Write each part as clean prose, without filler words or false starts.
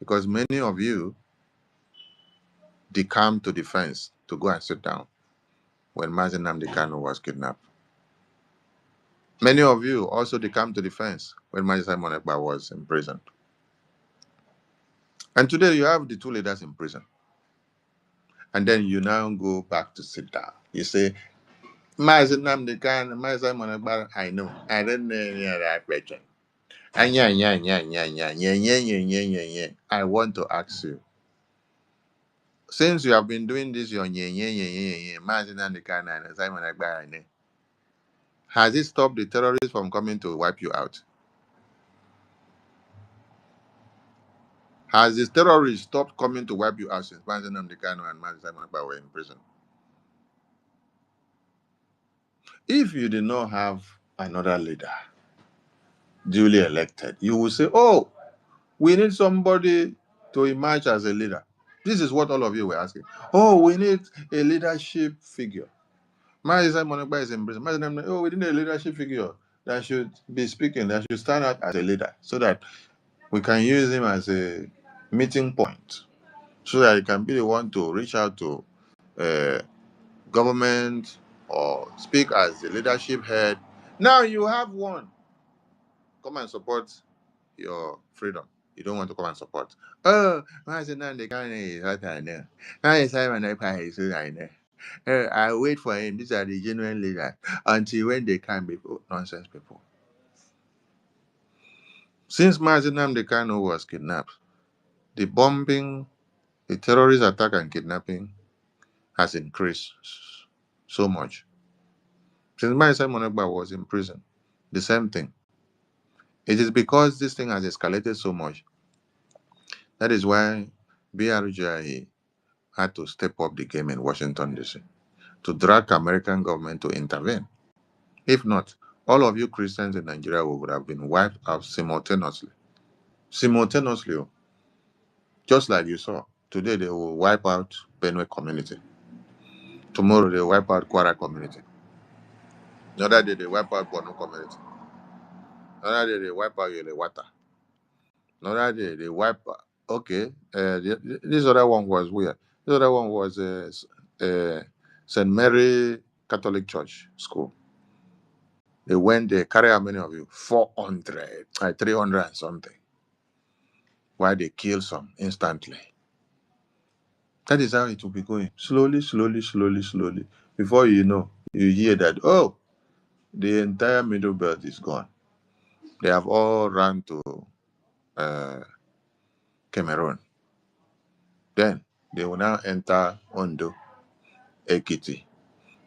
because many of you decamped to the fence to go and sit down when Mazi Nnamdi Kanu was kidnapped. Many of you also decamped to the fence when Mazi Simon Ekpa was imprisoned. And today you have the two leaders in prison. And then you now go back to sit down. You say, Mazi Nnamdi Kanu, Mazi Simon Ekpa, I know. I don't know any of that question. I want to ask you, since you have been doing this, your Mazi Nnamdi Kanu and Simon Ekpa, has it stopped the terrorists from coming to wipe you out? Has the terrorists stopped coming to wipe you out since Mazi Nnamdi Kanu and Mazi Simon Ekpa were in prison? If you did not have another leader duly elected, you will say, oh, we need somebody to emerge as a leader. This is what all of you were asking. Oh, we need a leadership figure. Mazi Simon Ekpa is in prison. Oh, we need a leadership figure that should be speaking, that should stand out as a leader so that we can use him as a meeting point, so that he can be the one to reach out to government or speak as the leadership head. Now you have one. Come and support your freedom. You don't want to come and support. Oh, Mazi Nnamdi Kanu is what I know. Mazi Simon Ekpa is who I know. I wait for him. These are the genuine leaders. Until when they can be nonsense people. Since Mazi Nnamdi Kanu was kidnapped, the bombing, the terrorist attack and kidnapping has increased so much. Since Mazi Simon Ekpa was in prison, the same thing. It is because this thing has escalated so much. That is why Brgie had to step up the game in Washington, D.C. to drag American government to intervene. If not, all of you Christians in Nigeria would have been wiped out simultaneously. Simultaneously, just like you saw. Today they will wipe out Benue community. Tomorrow they wipe out Kwara community. The other day they wipe out Borno community. The other day they wipe out Yelewata. The other day they wipe out. Okay, this other one was weird. This other one was St. Mary Catholic Church School. They went there, carry how many of you? 400, 300 and something. Why they kill some instantly. That is how it will be going. Slowly, slowly, slowly, slowly. Before you know, you hear that, oh, the entire Middle Belt is gone. They have all run to Cameroon. Then they will now enter Ondo, Ekiti.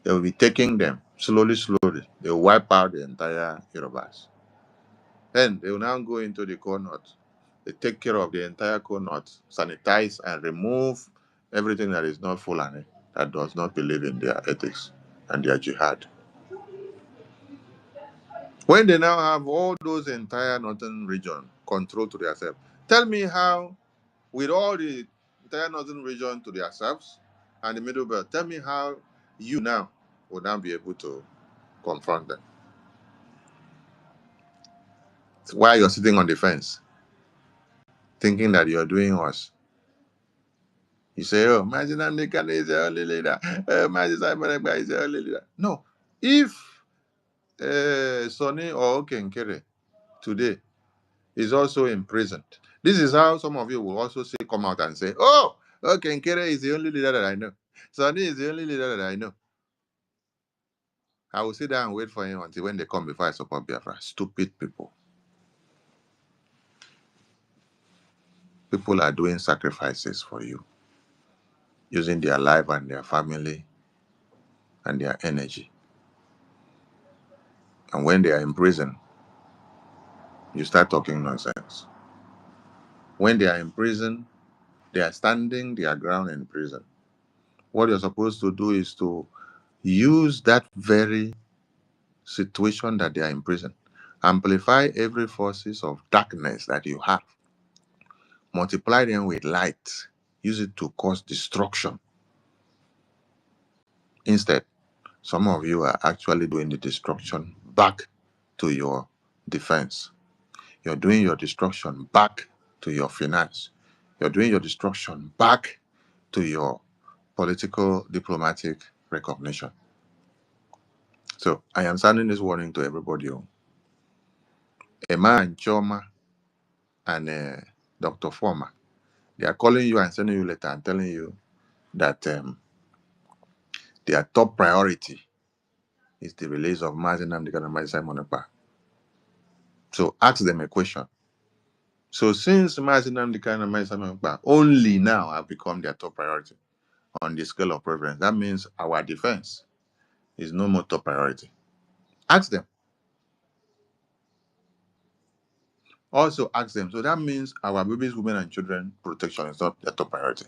They will be taking them slowly, slowly. They will wipe out the entire Yorubas. Then they will now go into the core north. They take care of the entire core north, sanitize and remove everything that is not Fulani, that does not believe in their ethics and their jihad. When they now have all those entire northern region controlled to themselves, tell me how, with all the entire northern region to themselves and the middle belt, tell me how you now will now be able to confront them. While you're sitting on the fence, thinking that you're doing us. You say, oh, Mazi Nnamdi Kanu is the only leader. Mazi Simon Ekpa is the only leader. No. If Sonny or Okenkere today is also imprisoned, this is how some of you will also say, come out and say, oh, Okenkere is the only leader that I know. Sonny is the only leader that I know. I will sit down and wait for him until when they come before I support Biafra. Stupid people. People are doing sacrifices for you, using their life and their family and their energy. And when they are in prison, you start talking nonsense. When they are in prison, they are standing their ground in prison. What you're supposed to do is to use that very situation that they are in prison. Amplify every forces of darkness that you have. Multiply them with light. Use it to cause destruction. Instead, some of you are actually doing the destruction back to your defense. You're doing your destruction back to your finance. You're doing your destruction back to your political diplomatic recognition. So I am sounding this warning to everybody. Emma and Choma and Dr. Former, they are calling you and sending you letter and telling you that their top priority is the release of Mazi Nnamdi Kanu and Mazi Simon Ekpa. So ask them a question. So since Mazi Nnamdi Kanu and Mazi Simon Ekpa only now have become their top priority on the scale of preference, that means our defense is no more top priority. Ask them. Also ask them. So that means our babies, women, and children protection is not their top priority.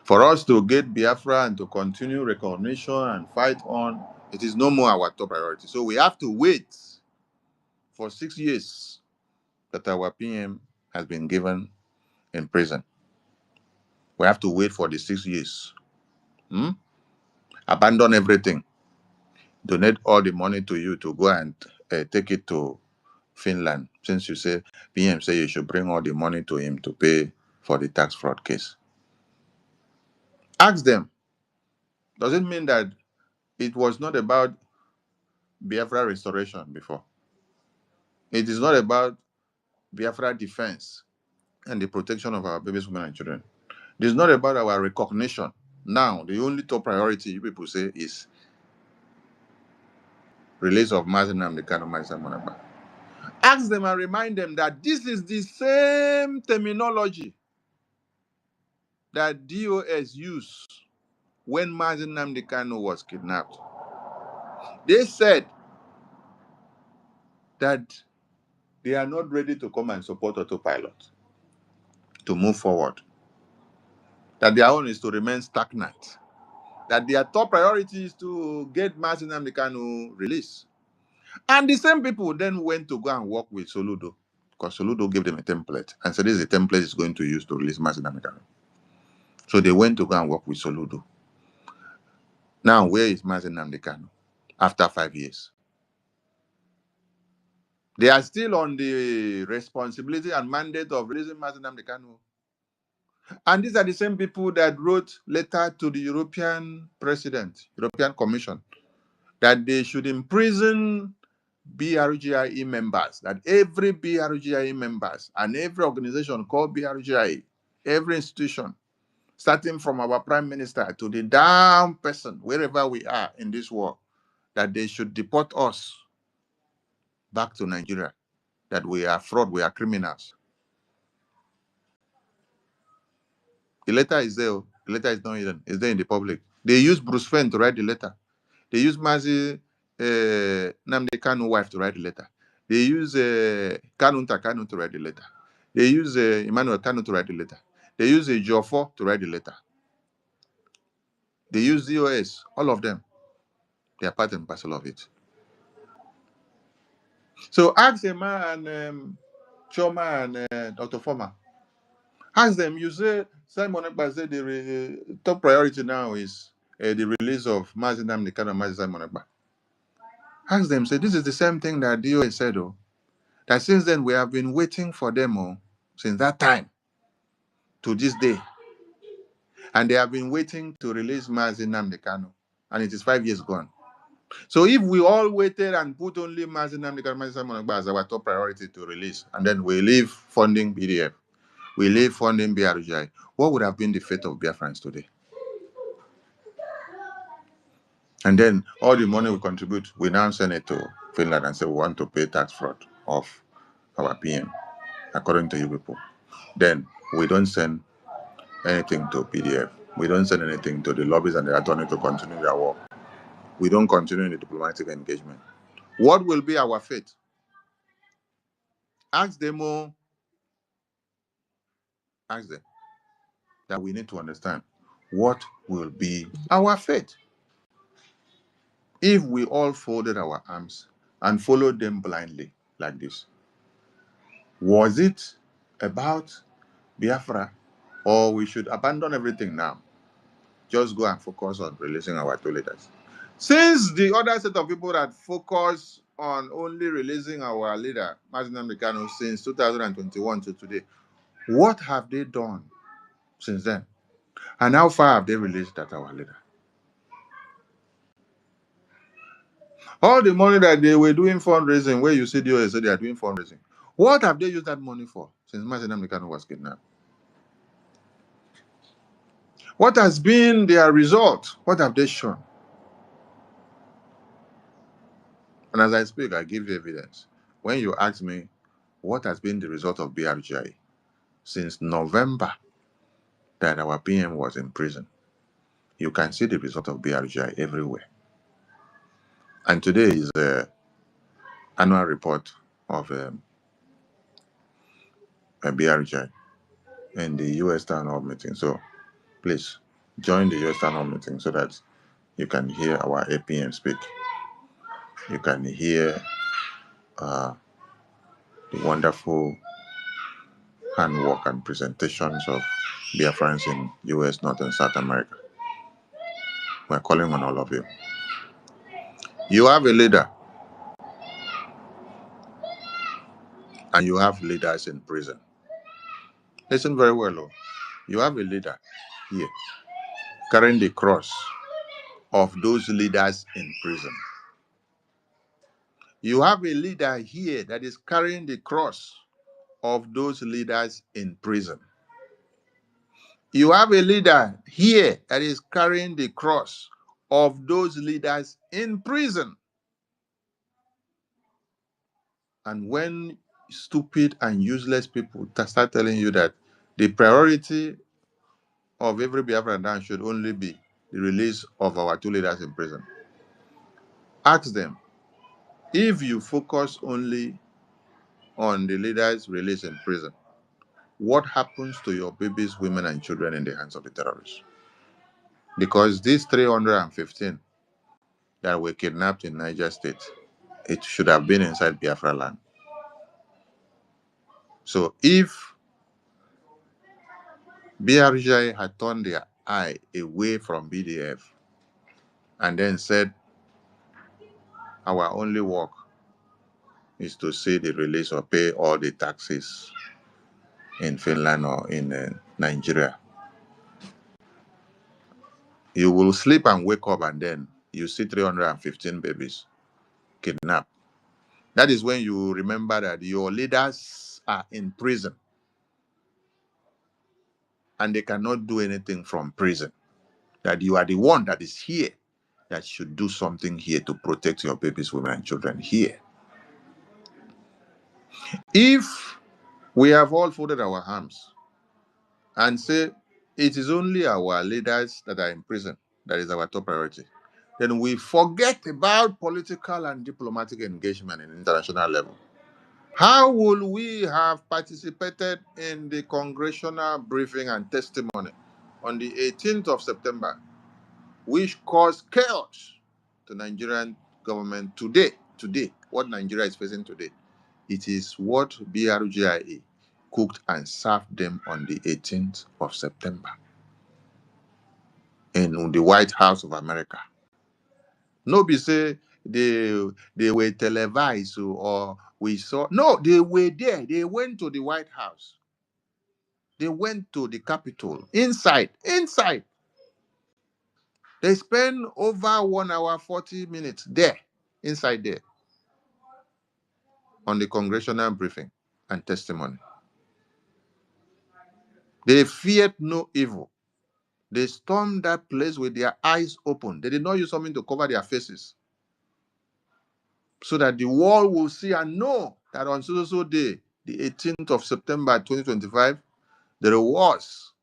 For us to get Biafra and to continue recognition and fight on, it is no more our top priority. So we have to wait for 6 years that our PM has been given in prison. We have to wait for the 6 years. Abandon everything. Donate all the money to you to go and take it to Finland. Since you say PM say you should bring all the money to him to pay for the tax fraud case. Ask them. Does it mean that it was not about Biafra restoration before? It is not about Biafra defense and the protection of our babies, women, and children. It is not about our recognition. Now, the only top priority you people say is release of Mazi Nnamdi Kanu and Mazi Simon Ekpa. Ask them and remind them that this is the same terminology that DOS used when Mazi Nnamdi Kanu was kidnapped. They said that they are not ready to come and support autopilot to move forward, that their own is to remain stagnant, that their top priority is to get Mazi Nnamdi Kanu released. And the same people then went to go and work with Soludo, because Soludo gave them a template and said, this is the template it's going to use to release Mazi Nnamdi Kanu. So they went to go and work with Soludo. Now, where is Mazi Nnamdi Kanu after 5 years? They are still on the responsibility and mandate of releasing Mazi Nnamdi Kanu. And these are the same people that wrote letter to the European President, European Commission, that they should imprison BRGIE members, that every BRGIE members and every organization called BRGIE, every institution, starting from our prime minister to the down person, wherever we are in this world, that they should deport us back to Nigeria, that we are fraud, we are criminals. The letter is there. The letter is not hidden. It's there in the public. They use Bruce Fenn to write the letter. They use Mazi Nnamdi Kanu wife to write the letter. They use Kanunta Kanu to write the letter. They use Emmanuel Kanu to write the letter. They use Jofo to write the letter. They use DOS, all of them. They are part and parcel of it. So ask Emma and Choma and Dr. Former. Ask them, you say, Simon Ekpa said the top priority now is the release of Mazi Nnamdi Kanu and Mazi Simon Ekpa. Ask them, say, this is the same thing that DOS said, that since then we have been waiting for them, since that time to this day. And they have been waiting to release Mazi Nnamdi Kanu, and it is 5 years gone. So if we all waited and put only Mazi Nnamdi Kanu and Mazi Simon Ekpa as our top priority to release, and then we leave funding BDF, we leave funding BRGI, what would have been the fate of Biafrans today? And then all the money we contribute, we now send it to Finland and say we want to pay tax fraud of our PM, according to you people. Then we don't send anything to PDF. We don't send anything to the lobbies and the attorney to continue their work. We don't continue the diplomatic engagement. What will be our fate? Ask them all. Ask them that we need to understand what will be our fate if we all folded our arms and followed them blindly like this. Was it about Biafra, or we should abandon everything now? Just go and focus on releasing our two leaders. Since the other set of people that focus on only releasing our leader, Mazi Nnamdi Kanu, since 2021 to today, What have they done since then? And how far have they released that our leader? All the money that they were doing fundraising, where you see the OS say they are doing fundraising, what have they used that money for since Mazi Nnamdi Kanu was kidnapped? What has been their result? What have they shown? And as I speak, I give you evidence. When you ask me what has been the result of BRGI since November that our PM was in prison, you can see the result of BRGI everywhere. And today is the annual report of a BRGI in the US Town Hall meeting. So please join the US Town Hall meeting so that you can hear our APM speak. You can hear the wonderful handwork and presentations of Biafrans in US, North and South America. We're calling on all of you. You have a leader, and you have leaders in prison. Listen very well, oh. You have a leader here carrying the cross of those leaders in prison. You have a leader here that is carrying the cross of those leaders in prison. You have a leader here that is carrying the cross of those leaders in prison. And when stupid and useless people start telling you that the priority of every Biafran now should only be the release of our two leaders in prison, ask them, if you focus only on the leaders released in prison, what happens to your babies, women, and children in the hands of the terrorists? Because these 315 that were kidnapped in Niger State, it should have been inside Biafra land. So if BRGI had turned their eye away from BDF and then said, our only work is to see the release or pay all the taxes in Finland or in Nigeria, you will sleep and wake up and then you see 315 babies kidnapped. That is when you remember that your leaders are in prison and they cannot do anything from prison. That you are the one that is here that should do something here to protect your babies, women, and children here. If we have all folded our arms and say it is only our leaders that are in prison, that is our top priority, then we forget about political and diplomatic engagement in international level. How will we have participated in the congressional briefing and testimony on the 18th of September, which caused chaos to Nigerian government today? Today, what Nigeria is facing today, it is what BRGIA cooked and served them on the 18th of September in the White House of America. No be say they were televised or we saw. No, they were there. They went to the White House. They went to the Capitol. Inside. They spent over 1 hour, 40 minutes there, inside there, on the congressional briefing and testimony. They feared no evil. They stormed that place with their eyes open. They did not use something to cover their faces, so that the world will see and know that on so day, the 18th of September 2025, there was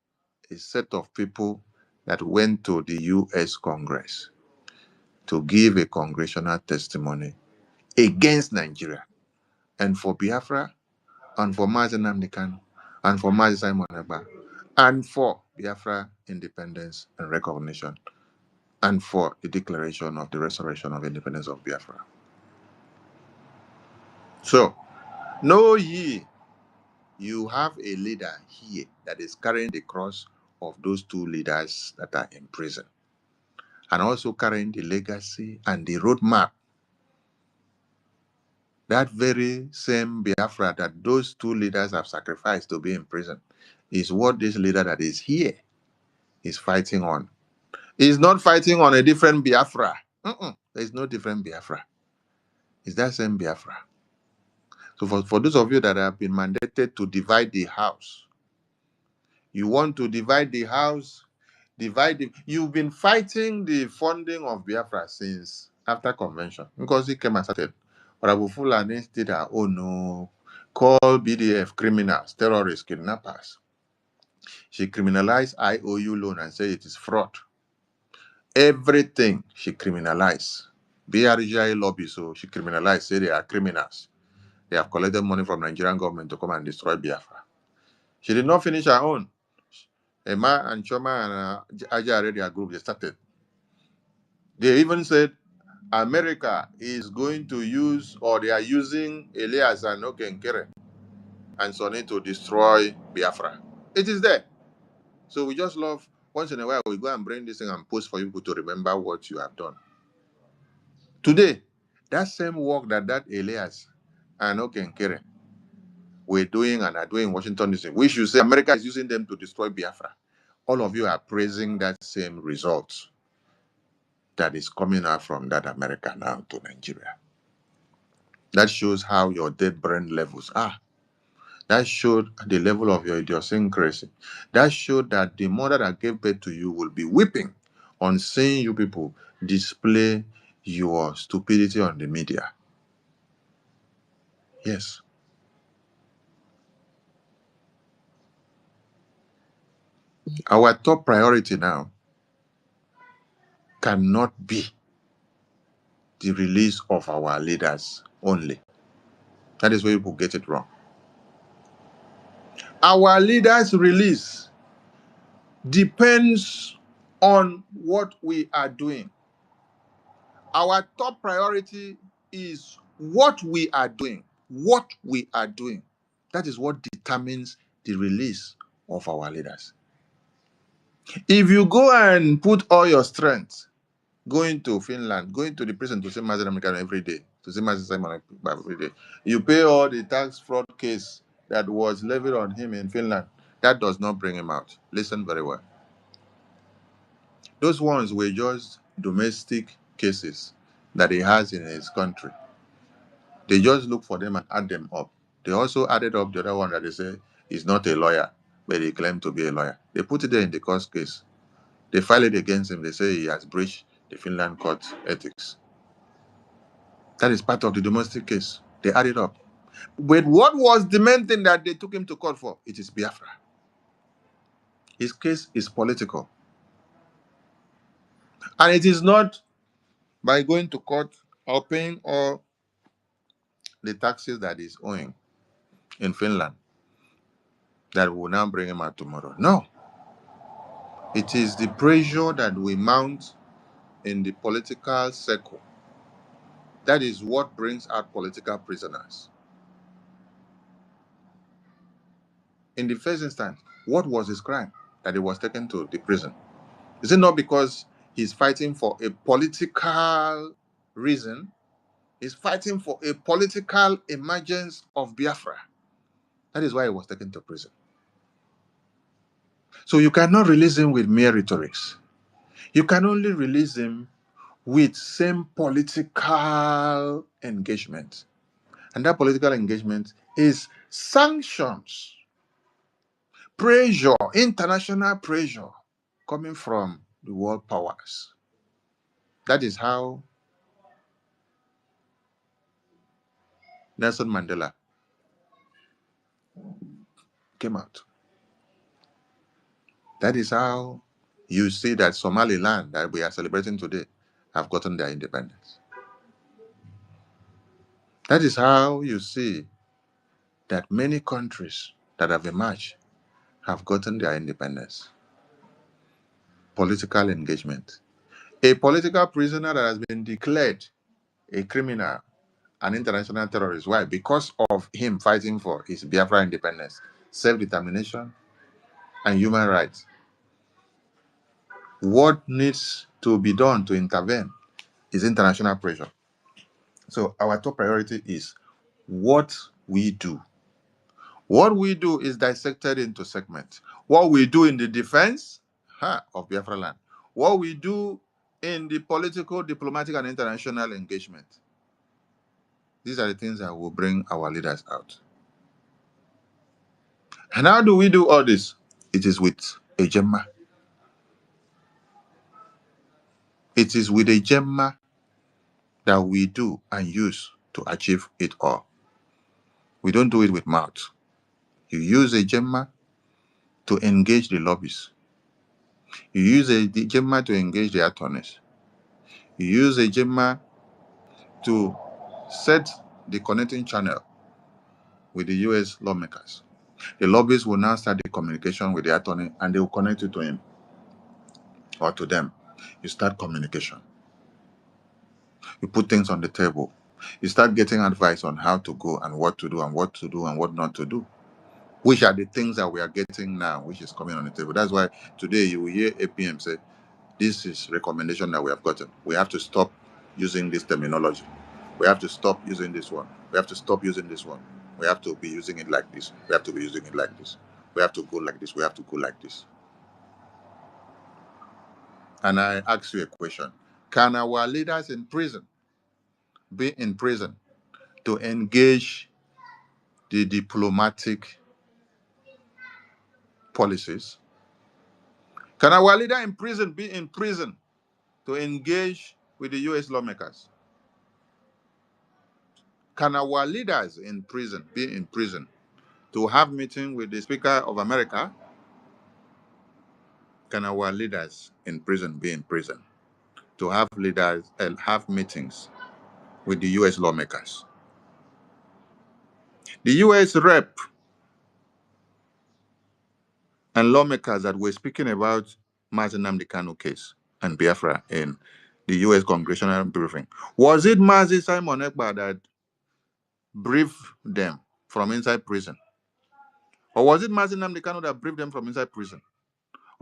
a set of people that went to the US Congress to give a congressional testimony against Nigeria and for Biafra and for Mazi Nnamdi Kanu and for Mazi Simon Ekpa and for Biafra independence and recognition and for the declaration of the restoration of independence of Biafra. So, know ye, you have a leader here that is carrying the cross of those two leaders that are in prison, and also carrying the legacy and the roadmap That very same Biafra that those two leaders have sacrificed to be in prison is what this leader that is here is fighting on. He's not fighting on a different Biafra. There's no different Biafra. It's that same Biafra. So for those of you that have been mandated to divide the house, you want to divide the house, you've been fighting the funding of Biafra since after convention because it came and started. But Abu Fulani did her own no, call BDF criminals, terrorists, kidnappers. She criminalized IOU loan and said it is fraud. Everything she criminalized. BRGI lobby, so she criminalized, say they are criminals. They have collected money from Nigerian government to come and destroy Biafra. She did not finish her own. Emma and Choma and Aja Arabia group, they started. They even said America is going to use, or they are using Elias and Okenkere and Sonny to destroy Biafra. It is there. So we just love, once in a while, we go and bring this thing and post for people to remember what you have done. Today, that same work that Elias and Okenkere were doing and are doing in Washington, D.C., we should say America is using them to destroy Biafra. All of you are praising that same result that is coming out from that America now to Nigeria. That shows how your dead brain levels are. That showed the level of your idiosyncrasy. That showed that the mother that gave birth to you will be weeping on seeing you people display your stupidity on the media. Yes. Our top priority now cannot be the release of our leaders only. That is where people get it wrong. Our leaders' release depends on what we are doing. Our top priority is what we are doing. What we are doing. That is what determines the release of our leaders. If you go and put all your strength going to Finland, going to the prison to see Mazen American every day, to see Mazen Simon every day, you pay all the tax fraud case that was levied on him in Finland, that does not bring him out. Listen very well. Those ones were just domestic cases that he has in his country. They just look for them and add them up. They also added up the other one that they say is not a lawyer, but he claimed to be a lawyer. They put it there in the court case. They file it against him. They say he has breached the Finland court ethics. That is part of the domestic case. They add it up. But what was the main thing that they took him to court for? It is Biafra. His case is political. And it is not by going to court or paying all the taxes that he's owing in Finland that will now bring him out tomorrow. No. It is the pressure that we mount in the political circle. That is what brings out political prisoners. In the first instance, what was his crime that he was taken to the prison? Is it not because he's fighting for a political reason? He's fighting for a political emergence of Biafra. That is why he was taken to prison. So you cannot release him with mere rhetorics. You can only release him with same political engagement. And that political engagement is sanctions, pressure, international pressure coming from the world powers. That is how Nelson Mandela came out. That is how you see that Somaliland that we are celebrating today have gotten their independence. That is how you see that many countries that have emerged have gotten their independence. Political engagement. A political prisoner that has been declared a criminal, an international terrorist. Why? Because of him fighting for his Biafra independence, self-determination, and human rights. What needs to be done to intervene is international pressure. So our top priority is what we do. What we do is dissected into segments. What we do in the defense of Biafra land. What we do in the political, diplomatic, and international engagement. These are the things that will bring our leaders out. And how do we do all this? It is with a gemma. It is with a gemma that we do and use to achieve it all. We don't do it with mouth. You use a gemma to engage the lobbies. You use a gemma to engage the attorneys. You use a gemma to set the connecting channel with the US lawmakers. The lobbyists will now start the communication with the attorney and they will connect you to him or to them. You start communication. You put things on the table. You start getting advice on how to go and what to do and what to do and what not to do, which are the things that we are getting now, which is coming on the table. That's why today you will hear APM say, this is recommendation that we have gotten. We have to stop using this terminology. We have to stop using this one. We have to stop using this one. We have to be using it like this. We have to be using it like this. We have to go like this. We have to go like this. And I ask you a question. Can our leaders in prison be in prison to engage the diplomatic policies? Can our leader in prison be in prison to engage with the US lawmakers? Can our leaders in prison be in prison to have meeting with the Speaker of America? Can our leaders in prison be in prison to have leaders and have meetings with the US lawmakers? The US rep and lawmakers that were speaking about Mazi Nnamdi Kanu case and Biafra in the US congressional briefing, was it Mazi Simon Ekpa that briefed them from inside prison? Or was it Mazi Nnamdi Kanu that briefed them from inside prison?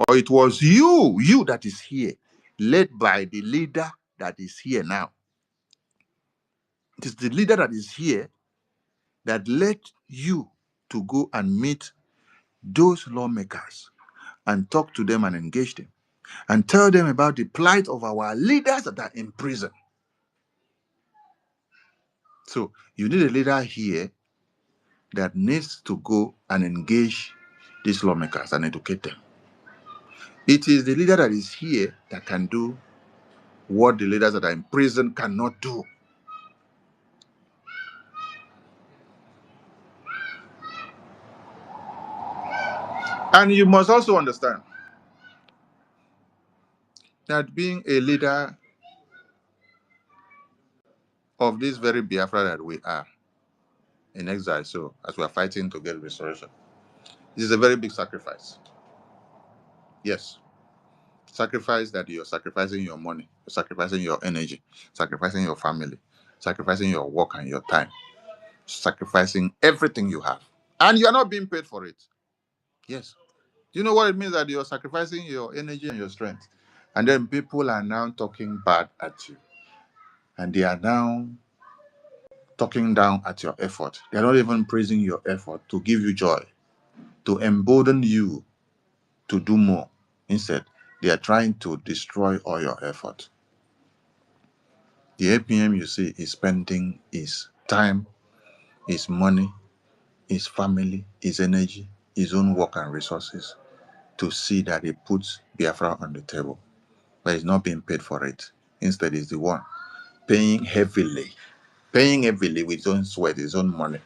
Or it was you that is here, led by the leader that is here now? It is the leader that is here that led you to go and meet those lawmakers and talk to them and engage them and tell them about the plight of our leaders that are in prison. So you need a leader here that needs to go and engage these lawmakers and educate them. It is the leader that is here that can do what the leaders that are in prison cannot do. And you must also understand that being a leader of this very Biafra that we are in exile, so as we are fighting to get restoration, this is a very big sacrifice. Yes. Sacrifice that you're sacrificing your money, you're sacrificing your energy, sacrificing your family, sacrificing your work and your time, sacrificing everything you have. And you're not being paid for it. Yes. Do you know what it means that you're sacrificing your energy and your strength? And then people are now talking bad at you. And they are now talking down at your effort. They're not even praising your effort to give you joy, to embolden you to do more. Instead, they are trying to destroy all your effort. The APM you see is spending his time, his money, his family, his energy, his own work and resources to see that he puts Biafra on the table. But he's not being paid for it. Instead, he's the one paying heavily with his own sweat, his own money,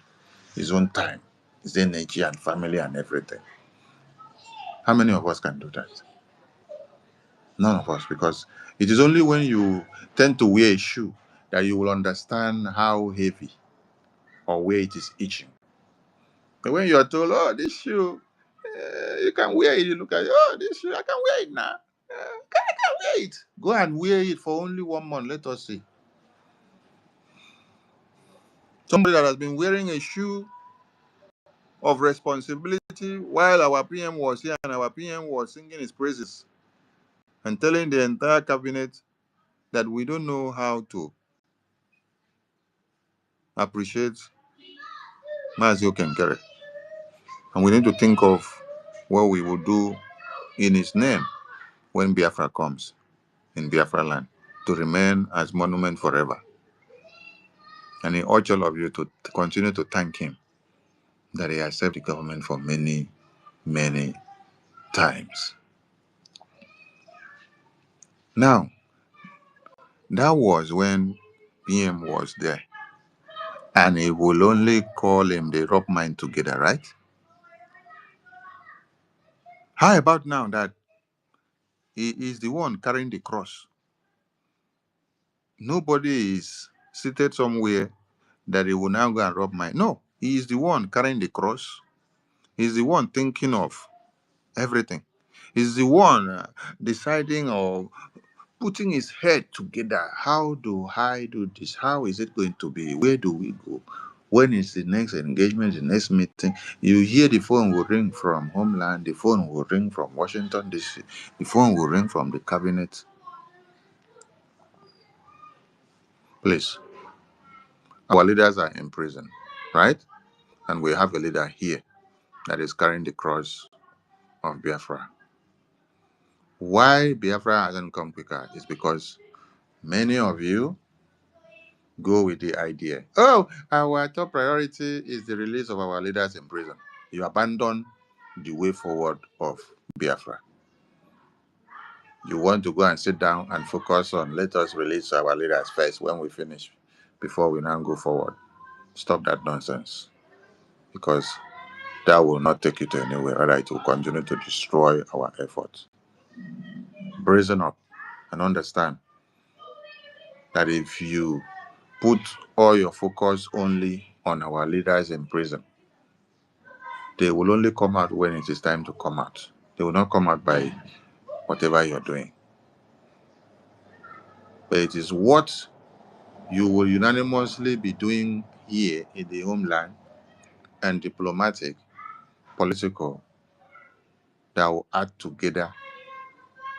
his own time, his energy and family and everything. How many of us can do that? None of us, because it is only when you tend to wear a shoe that you will understand how heavy or where it is itching. But when you are told, oh, this shoe, you can wear it, you look at it, oh, this shoe, I can wear it now. I can wear it. Go and wear it for only 1 month. Let us see. Somebody that has been wearing a shoe of responsibility while our PM was here and our PM was singing his praises and telling the entire cabinet that we don't know how to appreciate Mazio Kenkere. And we need to think of what we will do in his name when Biafra comes in Biafra land to remain as monument forever. And he urge all of you to continue to thank him that he has served the government for many, many times. Now, that was when PM was there. And he will only call him, they rub mind together, right? How about now that he is the one carrying the cross? Nobody is seated somewhere that he will now go and rub mind. No, he is the one carrying the cross. He's the one thinking of everything. He's the one deciding or putting his head together. How do I do this? How is it going to be? Where do we go? When is the next engagement, the next meeting? You hear the phone will ring from Homeland, the phone will ring from Washington, D.C., the phone will ring from the cabinet. Please, our leaders are in prison, right? And we have a leader here that is carrying the cross of Biafra. Why Biafra hasn't come quicker is because many of you go with the idea, oh, our top priority is the release of our leaders in prison. You abandon the way forward of Biafra. You want to go and sit down and focus on let us release our leaders first when we finish before we now go forward. Stop that nonsense because that will not take you to anywhere. Rather, it will continue to destroy our efforts. Brazen up and understand that if you put all your focus only on our leaders in prison, they will only come out when it is time to come out. They will not come out by whatever you're doing. But it is what you will unanimously be doing here in the homeland and diplomatic, political, that will add together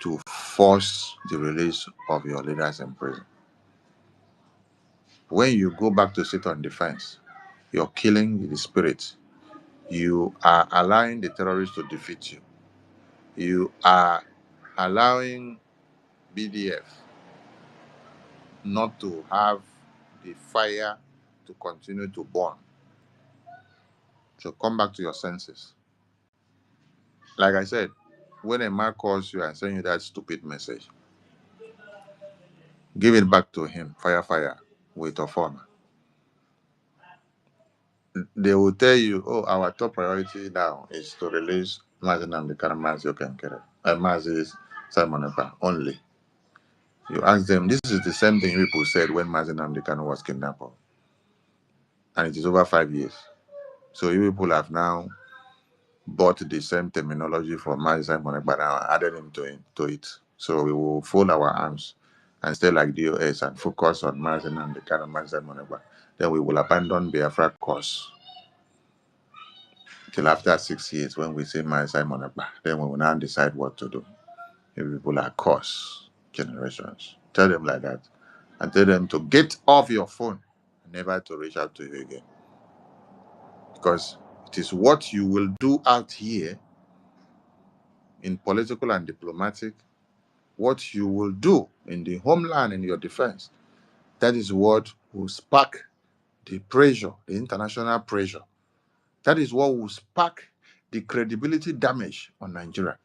to force the release of your leaders in prison. When you go back to sit on the fence, you're killing the spirit. You are allowing the terrorists to defeat you. You are allowing BDF not to have the fire to continue to burn. So come back to your senses. Like I said, when a man calls you and sends you that stupid message, give it back to him, fire, with a phone. They will tell you, oh, our top priority now is to release Mazin and the Karamaz Yokenkere. Mazin Simon Ekpa only. You ask them, this is the same thing people said when Mazin Amdekano was kidnapped. And it is over 5 years. So you people have now bought the same terminology for Mazin Simon Ekpa now added him to it. So we will fold our arms and stay like DOS and focus on Mazin and the Karamaz Simon Ekpa. Then we will abandon Biafra course till after 6 years when we say Simon Ekpa. Then we will now decide what to do. If people are course generations. Tell them like that. And tell them to get off your phone, never to reach out to you again. Because it is what you will do out here in political and diplomatic, what you will do in the homeland in your defense. That is what will spark the pressure, the international pressure. That is what will spark the credibility damage on Nigeria.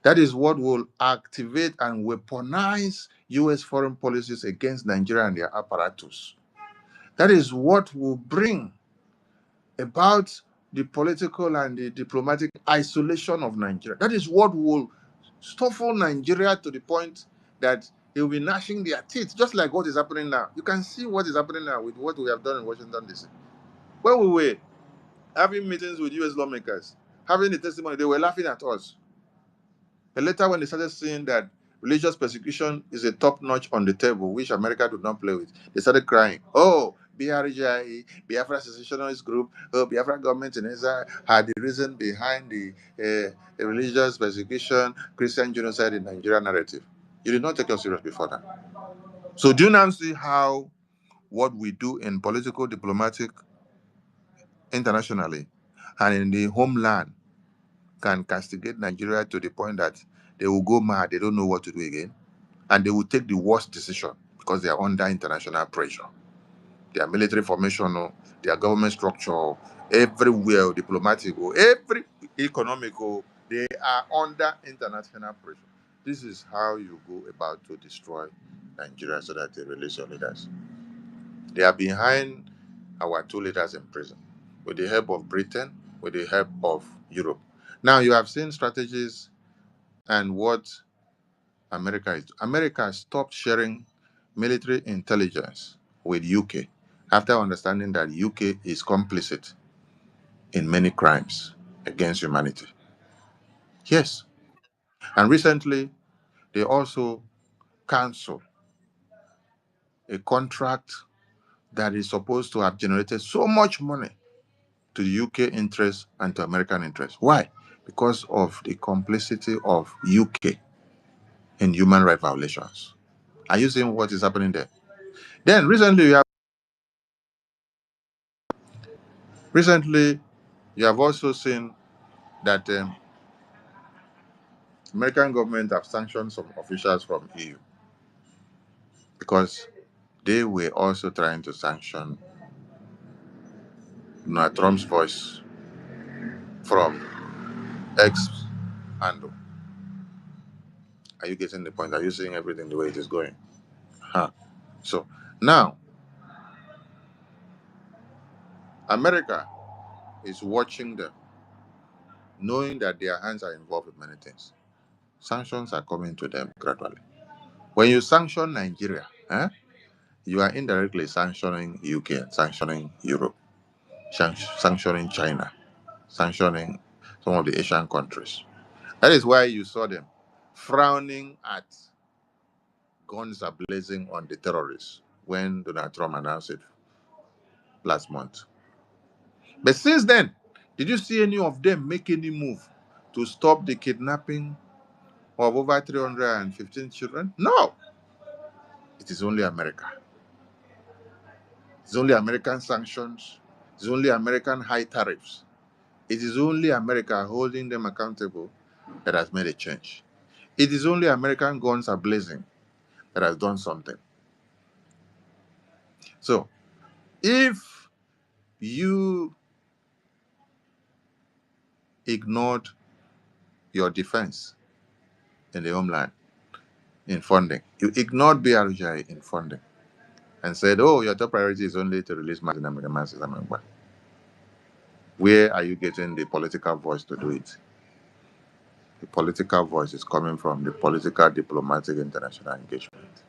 That is what will activate and weaponize U.S. foreign policies against Nigeria and their apparatus. That is what will bring about the political and the diplomatic isolation of Nigeria. That is what will stifle Nigeria to the point that they will be gnashing their teeth, just like what is happening now. You can see what is happening now with what we have done in Washington, D.C. When we were having meetings with U.S. lawmakers, having the testimony, they were laughing at us. But later, when they started seeing that religious persecution is a top notch on the table, which America did not play with, they started crying. Oh, BRGI, Biafra secessionist group, oh, Biafra government in Israel had the reason behind the religious persecution, Christian genocide in Nigeria narrative. You did not take us serious before that. So do you now see how what we do in political, diplomatic, internationally and in the homeland can castigate Nigeria to the point that they will go mad, they don't know what to do again, and they will take the worst decision because they are under international pressure. Their military formation, their government structure, everywhere, diplomatic, every economical, they are under international pressure. This is how you go about to destroy Nigeria so that they release your leaders. They are behind our two leaders in prison with the help of Britain, with the help of Europe. Now you have seen strategies and what America is. America stopped sharing military intelligence with UK after understanding that UK is complicit in many crimes against humanity. Yes. And recently, they also canceled a contract that is supposed to have generated so much money to the UK interest and to American interest. Why? Because of the complicity of UK in human rights violations. Are you seeing what is happening there? Then recently you have also seen that American government have sanctioned some officials from EU because they were also trying to sanction Donald Trump's voice from X handle. Are you getting the point? Are you seeing everything the way it is going? Huh. So now America is watching them, knowing that their hands are involved with many things. Sanctions are coming to them gradually. When you sanction Nigeria, you are indirectly sanctioning UK and sanctioning Europe, sanctioning China, sanctioning some of the Asian countries. That is why you saw them frowning at guns are blazing on the terrorists when Donald Trump announced it last month. But since then, did you see any of them make any move to stop the kidnapping of over 315 children? No. It is only America. It's only American sanctions. It's only American high tariffs. It is only America holding them accountable that has made a change. It is only American guns are blazing that has done something. So, if you ignored your defense in the homeland in funding, you ignored BRGI in funding, and said, oh, your top priority is only to release masses, where are you getting the political voice to do it? The political voice is coming from the political, diplomatic, international engagement.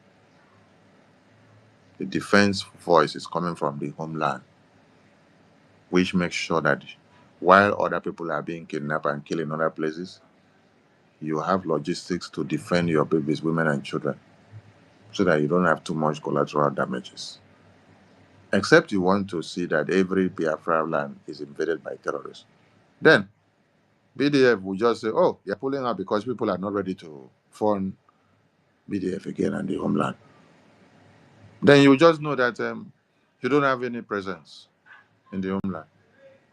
The defense voice is coming from the homeland, which makes sure that while other people are being kidnapped and killed in other places, you have logistics to defend your babies, women, and children so that you don't have too much collateral damages. Except you want to see that every Biafra land is invaded by terrorists. Then BDF will just say, oh, you're pulling out because people are not ready to fund BDF again and the homeland. Then you just know that you don't have any presence in the homeland.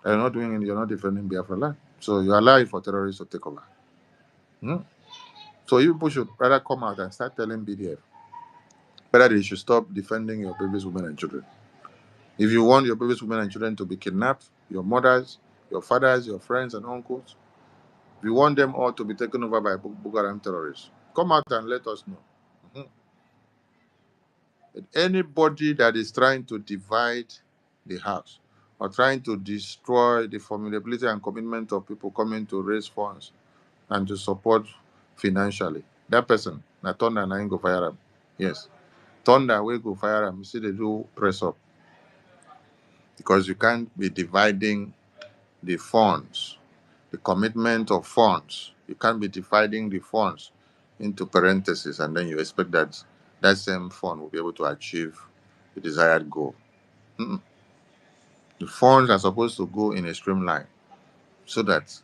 You're not defending Biafra land. So you allow it for terrorists to take over. Hmm? So you people should rather come out and start telling BDF whether they should stop defending your babies, women, and children. If you want your babies, women, and children to be kidnapped, your mothers, your fathers, your friends, and uncles, if you want them all to be taken over by Boko Haram terrorists, come out and let us know. Mhm. Anybody that is trying to divide the house or trying to destroy the formidability and commitment of people coming to raise funds and to support financially, that person, na thunder na him go fire am. Yes, thunder will go fire am. You see, they do press up because you can't be dividing the funds, the commitment of funds. You can't be dividing the funds into parentheses and then you expect that that same fund will be able to achieve the desired goal. Mm-mm. The funds are supposed to go in a streamline so that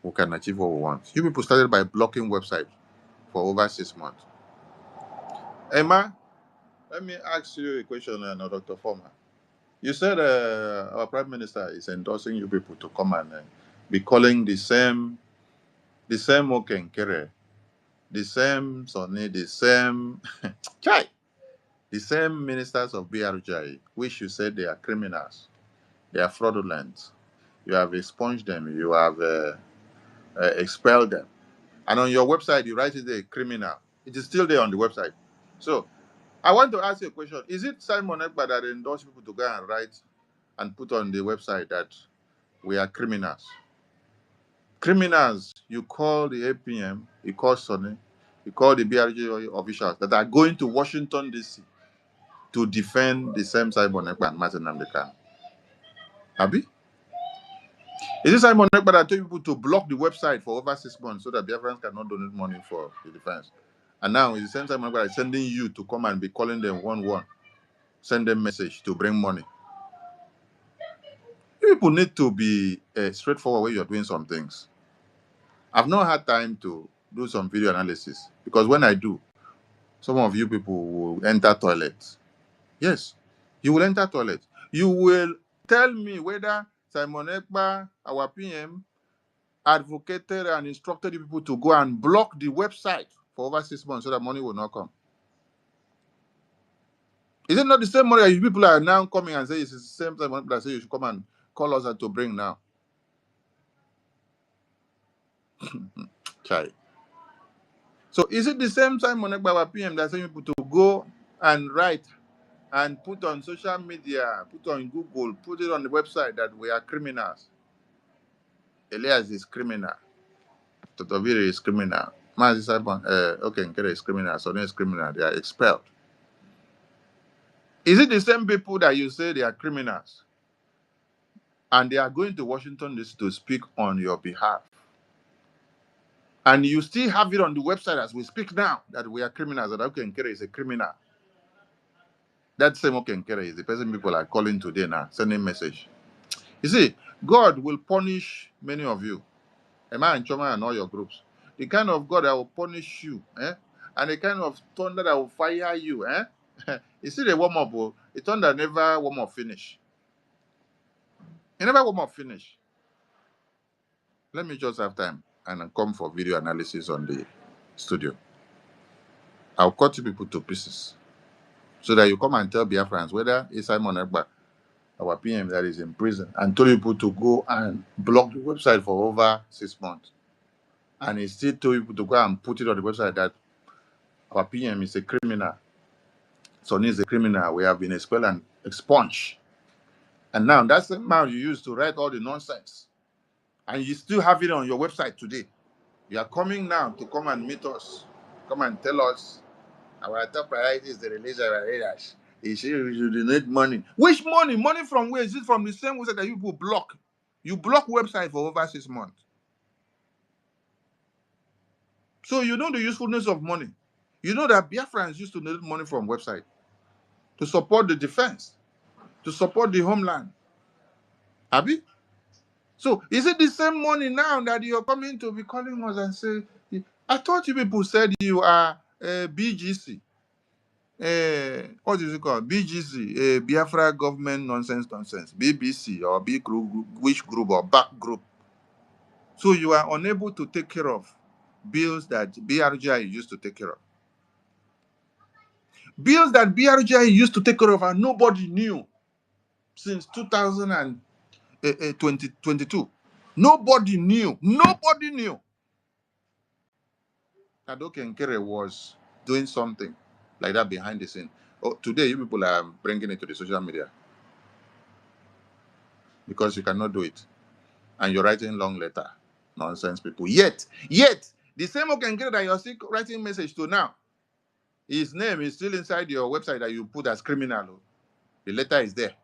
we can achieve what we want. You people started by blocking websites for over 6 months. Emma, let me ask you a question, Dr. Former. You said our Prime Minister is endorsing you people to come and be calling the same Okenkere, the same Sonny, the same Chai, the same ministers of BRJ, which you said they are criminals, they are fraudulent. You have expunged them, you have expelled them. And on your website, you write it a criminal. It is still there on the website. So I want to ask you a question. Is it Simon Ekpa that endorsed people to go and write and put on the website that we are criminals? Criminals, you call the APM, you call Sonny, you call the BRG officials that are going to Washington, D.C. to defend the same Simon Ekpa and Martin Namdekan. Abi? Is it Simon Ekpa that told people to block the website for over 6 months so that Biafrans cannot donate money for the defense? And now it's the same Simon Ekpa that is sending you to come and be calling them 1-1, send them message to bring money. You people need to be straightforward when you're doing some things. I've not had time to do some video analysis because when I do, some of you people will enter toilet. Yes, you will enter toilet. You will tell me whether Simon Ekpa, our PM, advocated and instructed you people to go and block the website for over 6 months so that money will not come. Is it not the same money that you people are now coming and say it's the same Simon Ekpa that say you should come and call us and to bring now? Chai. So is it the same Simon Ekpa, our PM, that say you people to go and write and put on social media, put on Google, put it on the website that we are criminals? Elias is criminal. Totoviri is criminal. Mazi Simon, Nkere is criminal. Sonny is criminal. They are expelled. Is it the same people that you say they are criminals and they are going to Washington DC to speak on your behalf? And you still have it on the website as we speak now that we are criminals, that Nkere is a criminal. That same Nkere is the person people are calling today now, sending message. You see, God will punish many of you. Emma and Choma and all your groups. The kind of God that will punish you, and the kind of thunder that will fire you, You see the warm up, the thunder never warm up finish. It never warm up finish. Let me just have time and come for video analysis on the studio. I'll cut you people to pieces so that you come and tell Biafrans whether it's Simon Ekpa, our PM, that is in prison, and told people to go and block the website for over 6 months. And he still told people to go and put it on the website that our PM is a criminal. Sonny is a criminal. We have been expelled and expunged. And now that's the amount you use to write all the nonsense. And you still have it on your website today. You are coming now to come and meet us. Come and tell us our top priority is the release of our leaders. You see, we should donate money. Which money? Money from where? Is it from the same website that you people block? You block website for over 6 months. So you know the usefulness of money. You know that Biafrans used to donate money from website to support the defense, to support the homeland. Abi? So is it the same money now that you're coming to be calling us and say, I thought you people said you are BGC. What is it called? BGC, Biafra government nonsense. BBC or B group, which group or back group. So you are unable to take care of bills that BRGI used to take care of. Bills that BRGI used to take care of and nobody knew since 2022. Nobody knew. Nobody knew that Nkere was doing something like that behind the scene. Oh, today, you people are bringing it to the social media because you cannot do it. And you're writing long letter. Nonsense people. Yet, the same Nkere that you're still writing message to now, his name is still inside your website that you put as criminal. The letter is there.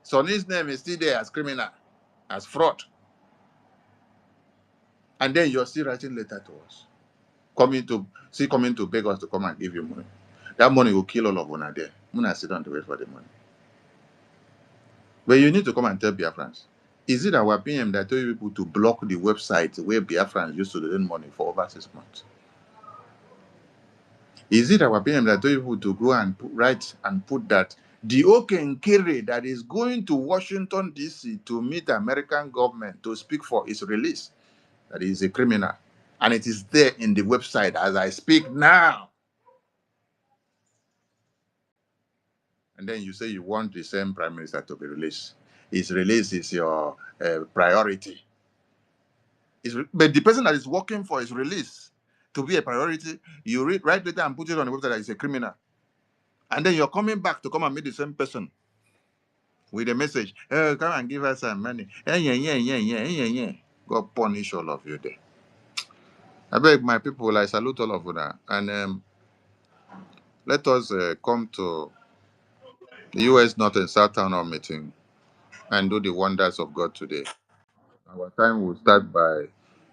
Sonny's name is still there as criminal, as fraud. And then you're still writing letter to us. Coming to beg us to come and give you money. That money will kill all of us there. I'm not sit down to wait for the money. But you need to come and tell Biafrans. Is it our PM that told you people to block the website where Biafrans used to donate money for over 6 months? Is it our PM that told you people to go and write and put that The Okenkere that is going to Washington, D.C. to meet the American government to speak for his release, that is a criminal. And it is there in the website as I speak now. And then you say you want the same prime minister to be released. His release is your priority. But the person that is working for his release to be a priority, you write later and put it on the website that is a criminal. And then you're coming back to come and meet the same person with a message, oh, come and give us some money. God punish all of you there. I beg my people, I salute all of you now. And let us come to the U.S. North and South Town Hall meeting and do the wonders of God today. Our time will start by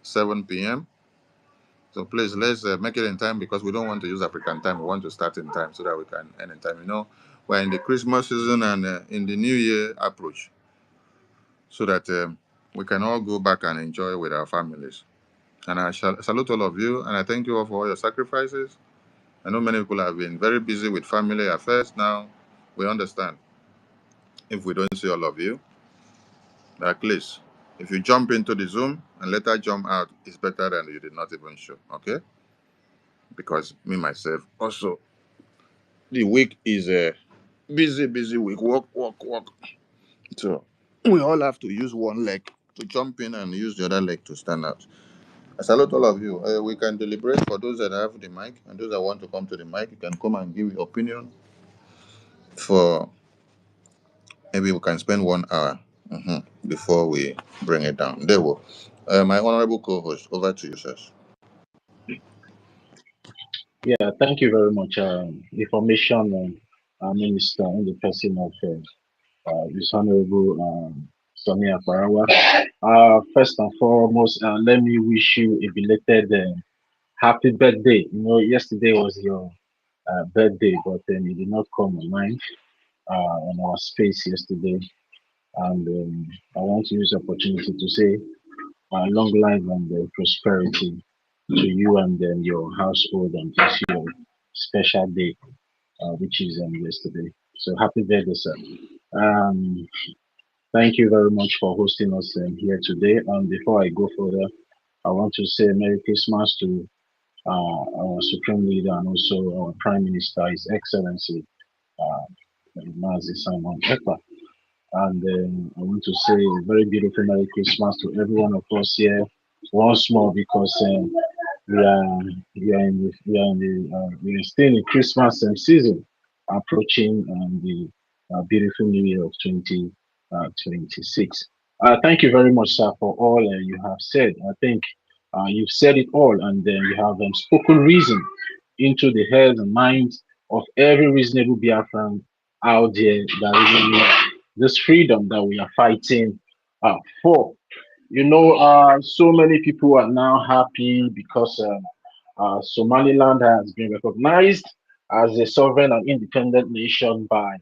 7 p.m. So please, let's make it in time because we don't want to use African time. We want to start in time so that we can end in time. You know, we're in the Christmas season and in the New Year approach so that we can all go back and enjoy with our families. And I shall salute all of you and I thank you all for all your sacrifices. I know many people have been very busy with family affairs. Now we understand if we don't see all of you, but at least if you jump into the Zoom and later jump out, it's better than you did not even show. Okay? Because me myself also the week is a busy week. Work. So we all have to use one leg to jump in and use the other leg to stand out. I salute all of you. We can deliberate for those that have the mic and those that want to come to the mic. You can come and give your opinion. For maybe we can spend 1 hour before we bring it down. There will. My honorable co-host, over to you, sirs. Yeah, thank you very much. Information Minister in the person of His Honorable Sonny Aparawa. First and foremost, let me wish you a belated happy birthday. You know, yesterday was your birthday, but then you did not come online on our space yesterday. And I want to use the opportunity to say long life and prosperity to you and your household on this your special day, which is yesterday. So happy birthday, sir. Um, Thank you very much for hosting us here today. And before I go further, I want to say Merry Christmas to our Supreme Leader and also our Prime Minister, His Excellency Mazi Simon Ekpa. And I want to say a very beautiful Merry Christmas to every one of us here once more because we are we are still in Christmas season approaching the beautiful New Year of 2026. Thank you very much, sir, for all you have said. I think you've said it all, and you have spoken reason into the head and mind of every reasonable Biafran out there that really this freedom that we are fighting for. You know, so many people are now happy because Somaliland has been recognized as a sovereign and independent nation by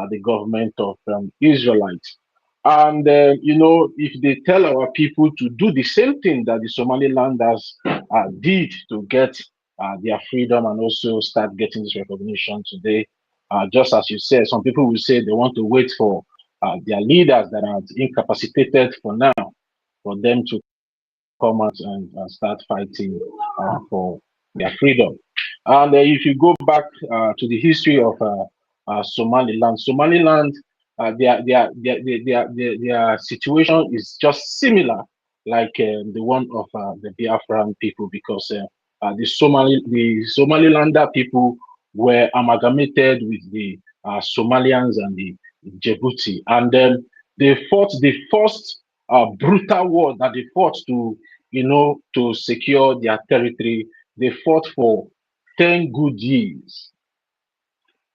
the government of Israelites. And, you know, if they tell our people to do the same thing that the Somalilanders did to get their freedom and also start getting this recognition today, just as you said, some people will say they want to wait for their leaders that are incapacitated for now for them to come out and start fighting for their freedom. And if you go back to the history of Somaliland, their situation is just similar like the one of the Biafran people because the Somalilander people were amalgamated with the Somalians and the Djibouti, and then they fought the first brutal war that they fought to, you know, to secure their territory. They fought for 10 good years,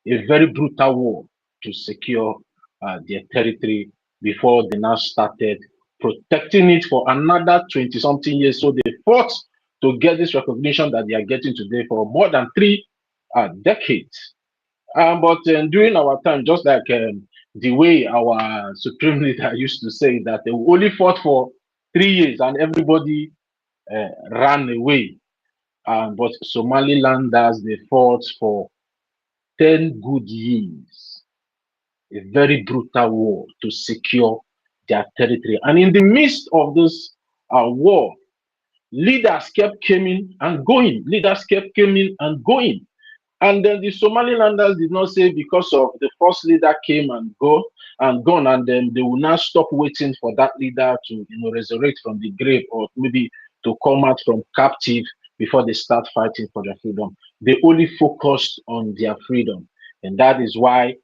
a very brutal war to secure their territory before they now started protecting it for another 20 something years. So they fought to get this recognition that they are getting today for more than 3 decades. But during our time, just like the way our supreme leader used to say that they only fought for 3 years and everybody ran away. But Somalilanders, they fought for 10 good years. a very brutal war to secure their territory. And in the midst of this war, leaders kept coming and going. Leaders kept coming and going. And then the Somalilanders did not say because of the first leader came and gone, and then they will now stop waiting for that leader to resurrect from the grave, or maybe to come out from captive before they start fighting for their freedom. They only focused on their freedom, and that is why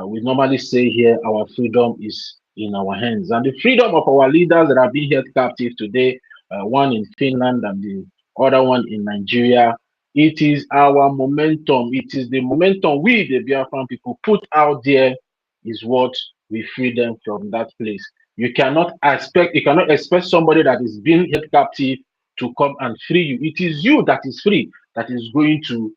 we normally say here our freedom is in our hands, and the freedom of our leaders that are being held captive today, one in Finland and the other one in Nigeria. It is our momentum. It is the momentum we, the Biafran people, put out there is what we free them from that place. You cannot expect somebody that is being held captive to come and free you. It is you that is free, that is going to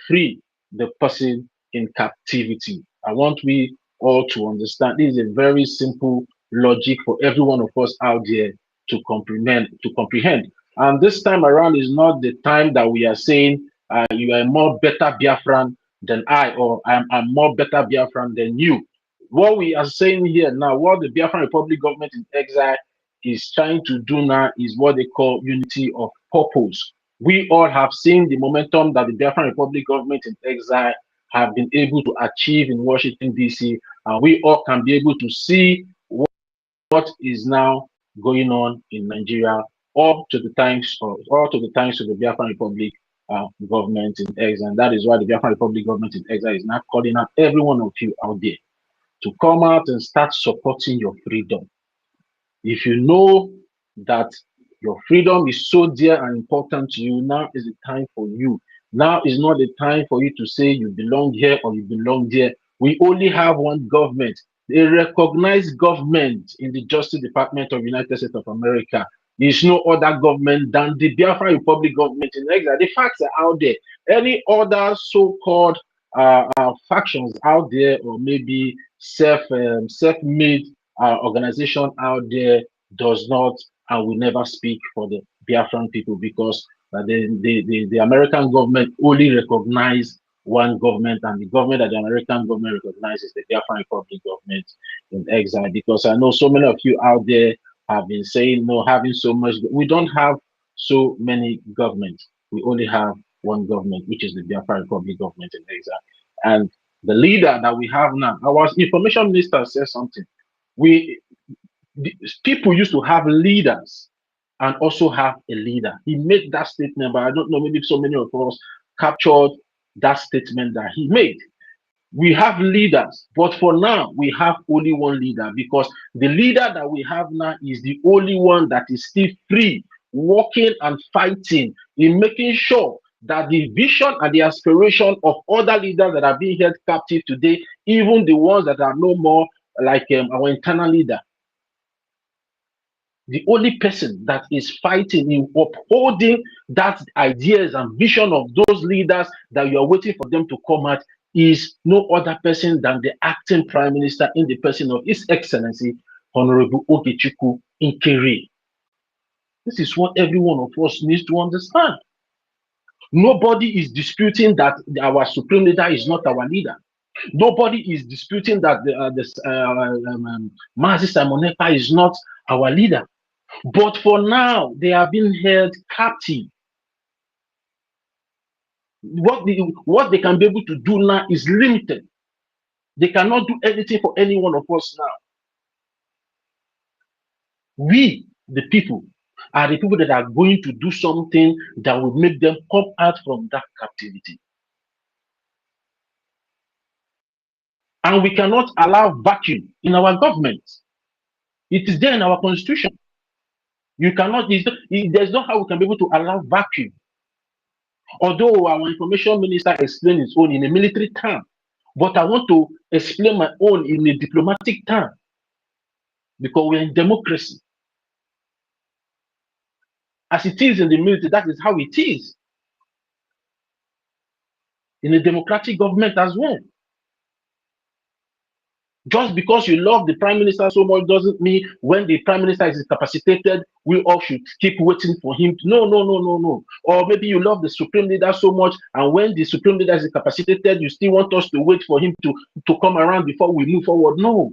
free the person in captivity. I want we all to understand this is a very simple logic for every one of us out there to comprehend. And this time around is not the time that we are saying you are more better Biafran than I, or I'm more better Biafran than you. What we are saying here now, what the Biafran Republic government in exile is trying to do now is what they call unity of purpose. We all have seen the momentum that the Biafran Republic government in exile have been able to achieve in Washington, D.C., and we all can be able to see what is now going on in Nigeria, all to the thanks of the Biafran Republic government in exile. And that is why the Biafran Republic government in exile is now calling out every one of you out there to come out and start supporting your freedom. If you know that your freedom is so dear and important to you, now is the time for you. Now is not the time for you to say you belong here or you belong there. We only have one government, a recognized government in the Justice Department of the United States of America. There is no other government than the Biafra Republic government in exile. The facts are out there. Any other so-called factions out there, or maybe self-made organization out there, does not and will never speak for the Biafran people, because the American government only recognize one government, and the government that the American government recognizes the Biafran Republic government in exile. Because I know so many of you out there have been saying, no, having so much. We don't have so many governments. We only have one government, which is the Biafran Republic government in exile. And the leader that we have now, our information minister says something. We People used to have leaders and also have a leader. He made that statement, but I don't know, maybe so many of us captured that statement that he made. We have leaders, but for now, we have only one leader, because the leader that we have now is the only one that is still free, working and fighting in making sure that the vision and the aspiration of other leaders that are being held captive today, even the ones that are no more, like our internal leader, the only person that is fighting in upholding that ideas and vision of those leaders that you are waiting for them to come out is no other person than the acting prime minister in the person of His Excellency Honorable Ogechukwu Nkeri. This is what every one of us needs to understand. Nobody is disputing that our supreme leader is not our leader. Nobody is disputing that Mazi Simon Ekpa is not our leader. But for now, they are being held captive. What they can be able to do now is limited. They cannot do anything for any one of us now. We, the people, are the people that are going to do something that will make them come out from that captivity. And we cannot allow vacuum in our government. It is there in our constitution. You cannot, there's not how we can be able to allow vacuum. Although our information minister explained his own in a military term, but I want to explain my own in a diplomatic term, because we're in democracy. As it is in the military, that is how it is in a democratic government as well. Just because you love the prime minister so much doesn't mean when the prime minister is incapacitated, we all should keep waiting for him. No, no, no, no, no. Or maybe you love the supreme leader so much, and when the supreme leader is incapacitated, you still want us to wait for him to come around before we move forward. No.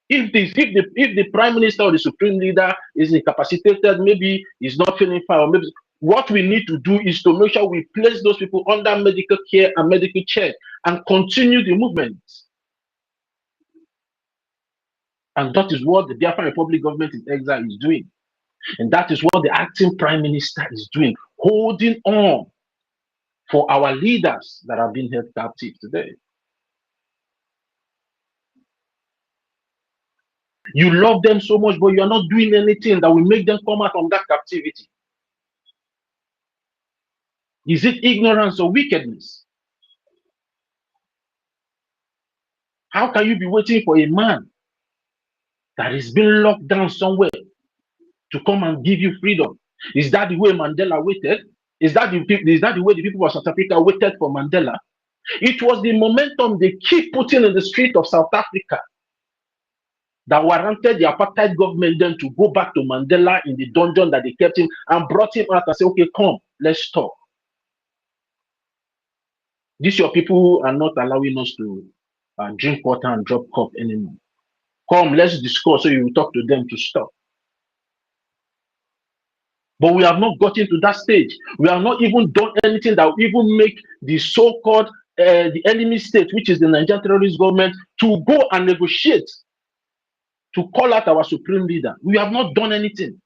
If the prime minister or the supreme leader is incapacitated, maybe he's not feeling fine, or maybe what we need to do is to make sure we place those people under medical care and medical check and continue the movement. And that is what the Biafra Republic government in exile is doing. And that is what the acting prime minister is doing, holding on for our leaders that are being held captive today. You love them so much, but you are not doing anything that will make them come out from that captivity. Is it ignorance or wickedness? How can you be waiting for a man that is being locked down somewhere to come and give you freedom? Is that the way Mandela waited? Is that the way the people of South Africa waited for Mandela? It was the momentum they keep putting in the street of South Africa that warranted the apartheid government then to go back to Mandela in the dungeon that they kept him and brought him out and say, okay, come, let's talk. These your people are not allowing us to drink water and drop cup anymore. Come, let's discuss. So you will talk to them to stop. But we have not gotten to that stage. We have not even done anything that will even make the so-called the enemy state, which is the Nigerian terrorist government, to go and negotiate to call out our supreme leader. We have not done anything.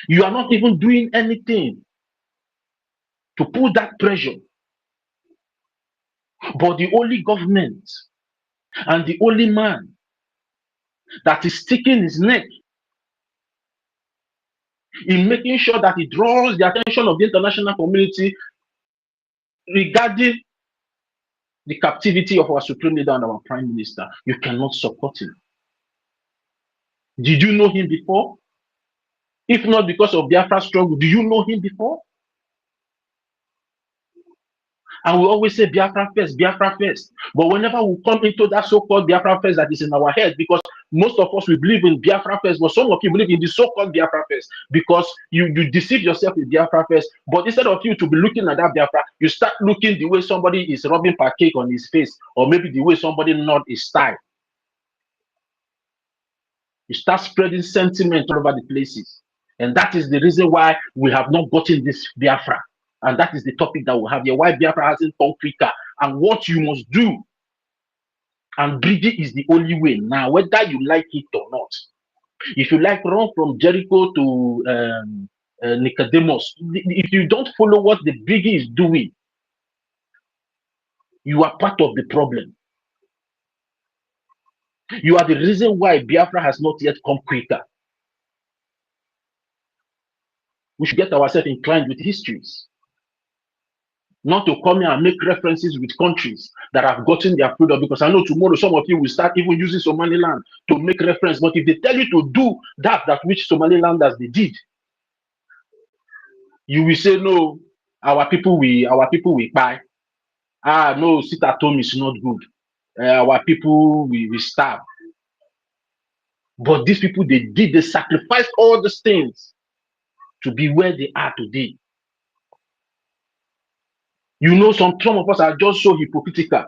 You are not even doing anything to put that pressure. But the only government and the only man that is sticking his neck in making sure that he draws the attention of the international community regarding the captivity of our supreme leader and our prime minister, you cannot support him. Did you know him before? If not because of Biafra struggle, do you know him before? And we always say Biafra first, Biafra first. But whenever we come into that so-called Biafra first that is in our head, because most of us, we believe in Biafra first, but some of you believe in the so-called Biafra first, because you deceive yourself with Biafra first. But instead of you to be looking at that Biafra, you start looking the way somebody is rubbing pancake on his face, or maybe the way somebody nod his tie. You start spreading sentiment all over the places. And that is the reason why we have not gotten this Biafra. And that is the topic that we have here, why Biafra hasn't come quicker and what you must do. And Brgie is the only way now, whether you like it or not. If you like run from Jericho to Nicodemus, if you don't follow what the Brgie is doing, you are part of the problem. You are the reason why Biafra has not yet come quicker. We should get ourselves inclined with histories. Not to come here and make references with countries that have gotten their freedom, because I know tomorrow some of you will start even using Somaliland to make reference. But if they tell you to do that which Somalilanders they did, you will say no. Our people will buy. No, sit at home is not good. Our people we starve. But these people they sacrificed all these things to be where they are today. You know, some of us are just so hypocritical.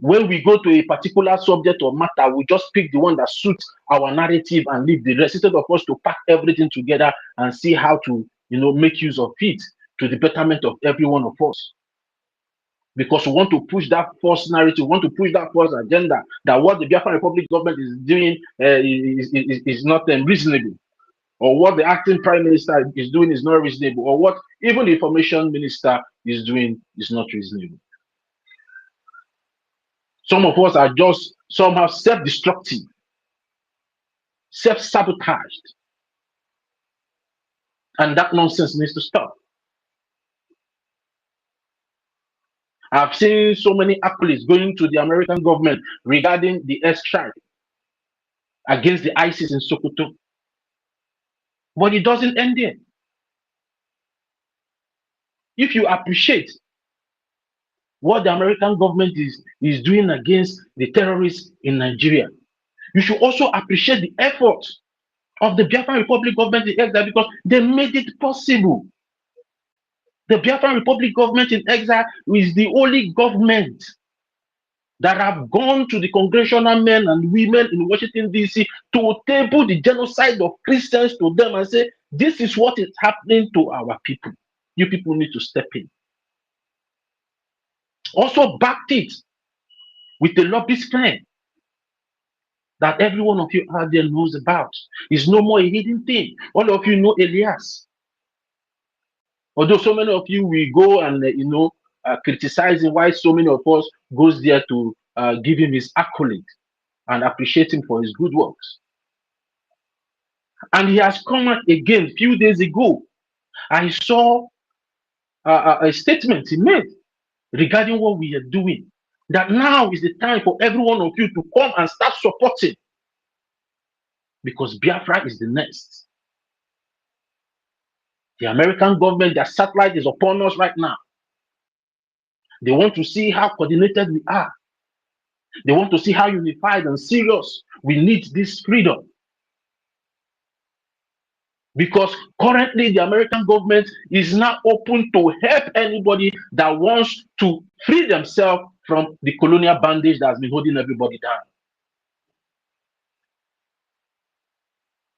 When we go to a particular subject or matter, we just pick the one that suits our narrative and leave the rest, instead of us to pack everything together and see how to, make use of it to the betterment of every one of us. Because we want to push that false narrative, we want to push that false agenda that what the Biafra Republic government is doing is not reasonable, or what the acting prime minister is doing is not reasonable, or what even the information minister is doing is not reasonable. Some of us are just somehow self-destructive, self-sabotaged. And that nonsense needs to stop. I've seen so many accolades going to the American government regarding the airstrike against the ISIS in Sokoto. But it doesn't end there. If you appreciate what the American government is doing against the terrorists in Nigeria. You should also appreciate the effort of the Biafran Republic government in exile because they made it possible. The Biafran Republic government in exile is the only government that have gone to the congressional men and women in Washington, D.C. to table the genocide of Christians to them and say, this is what is happening to our people. You people need to step in. Also backed it with the lobbyist firm that every one of you out there knows about. It's no more a hidden thing. All of you know Elias. Although so many of you will go and, criticizing why so many of us goes there to give him his accolade and appreciate him for his good works. And he has come out again a few days ago. I saw a statement he made regarding what we are doing. That now is the time for every one of you to come and start supporting. Because Biafra is the next. The American government, their satellite is upon us right now. They want to see how coordinated we are. They want to see how unified and serious we need this freedom. Because currently the American government is not open to help anybody that wants to free themselves from the colonial bandage that has been holding everybody down.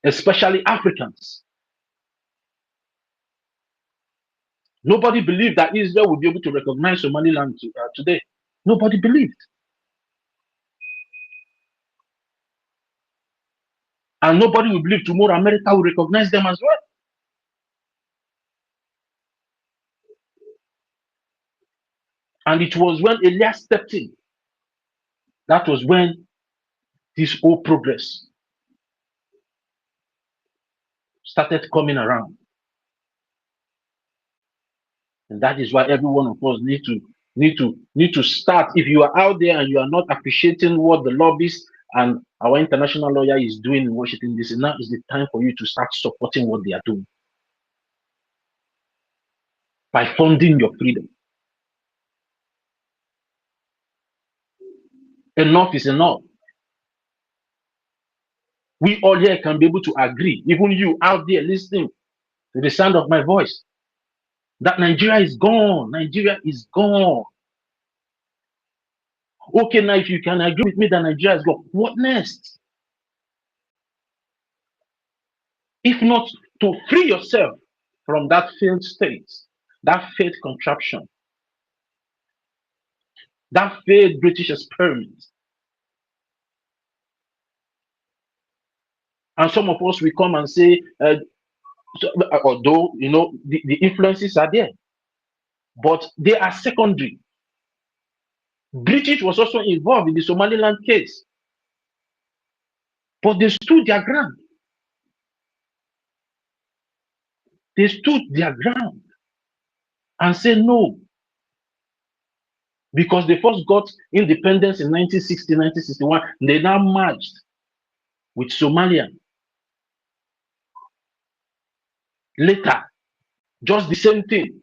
Especially Africans. Nobody believed that Israel would be able to recognize Somaliland today. Nobody believed. And nobody will believe tomorrow America will recognize them as well. And it was when Elias stepped in, that was when this whole progress started coming around. And that is why every one of us need to start. If you are out there and you are not appreciating what the lobbyists and our international lawyer is doing in Washington, D.C., now is the time for you to start supporting what they are doing by funding your freedom. Enough is enough. We all here can be able to agree, even you out there listening to the sound of my voice, that Nigeria is gone. Nigeria is gone. Okay, now if you can agree with me that Nigeria is gone, what next? If not to free yourself from that failed state, that failed contraption, that failed British experiment. And some of us will come and say, although the influences are there, but they are secondary. British was also involved in the Somaliland case, but they stood their ground. They stood their ground and said no. Because they first got independence in 1960, 1961, they now merged with Somalia. Later, just the same thing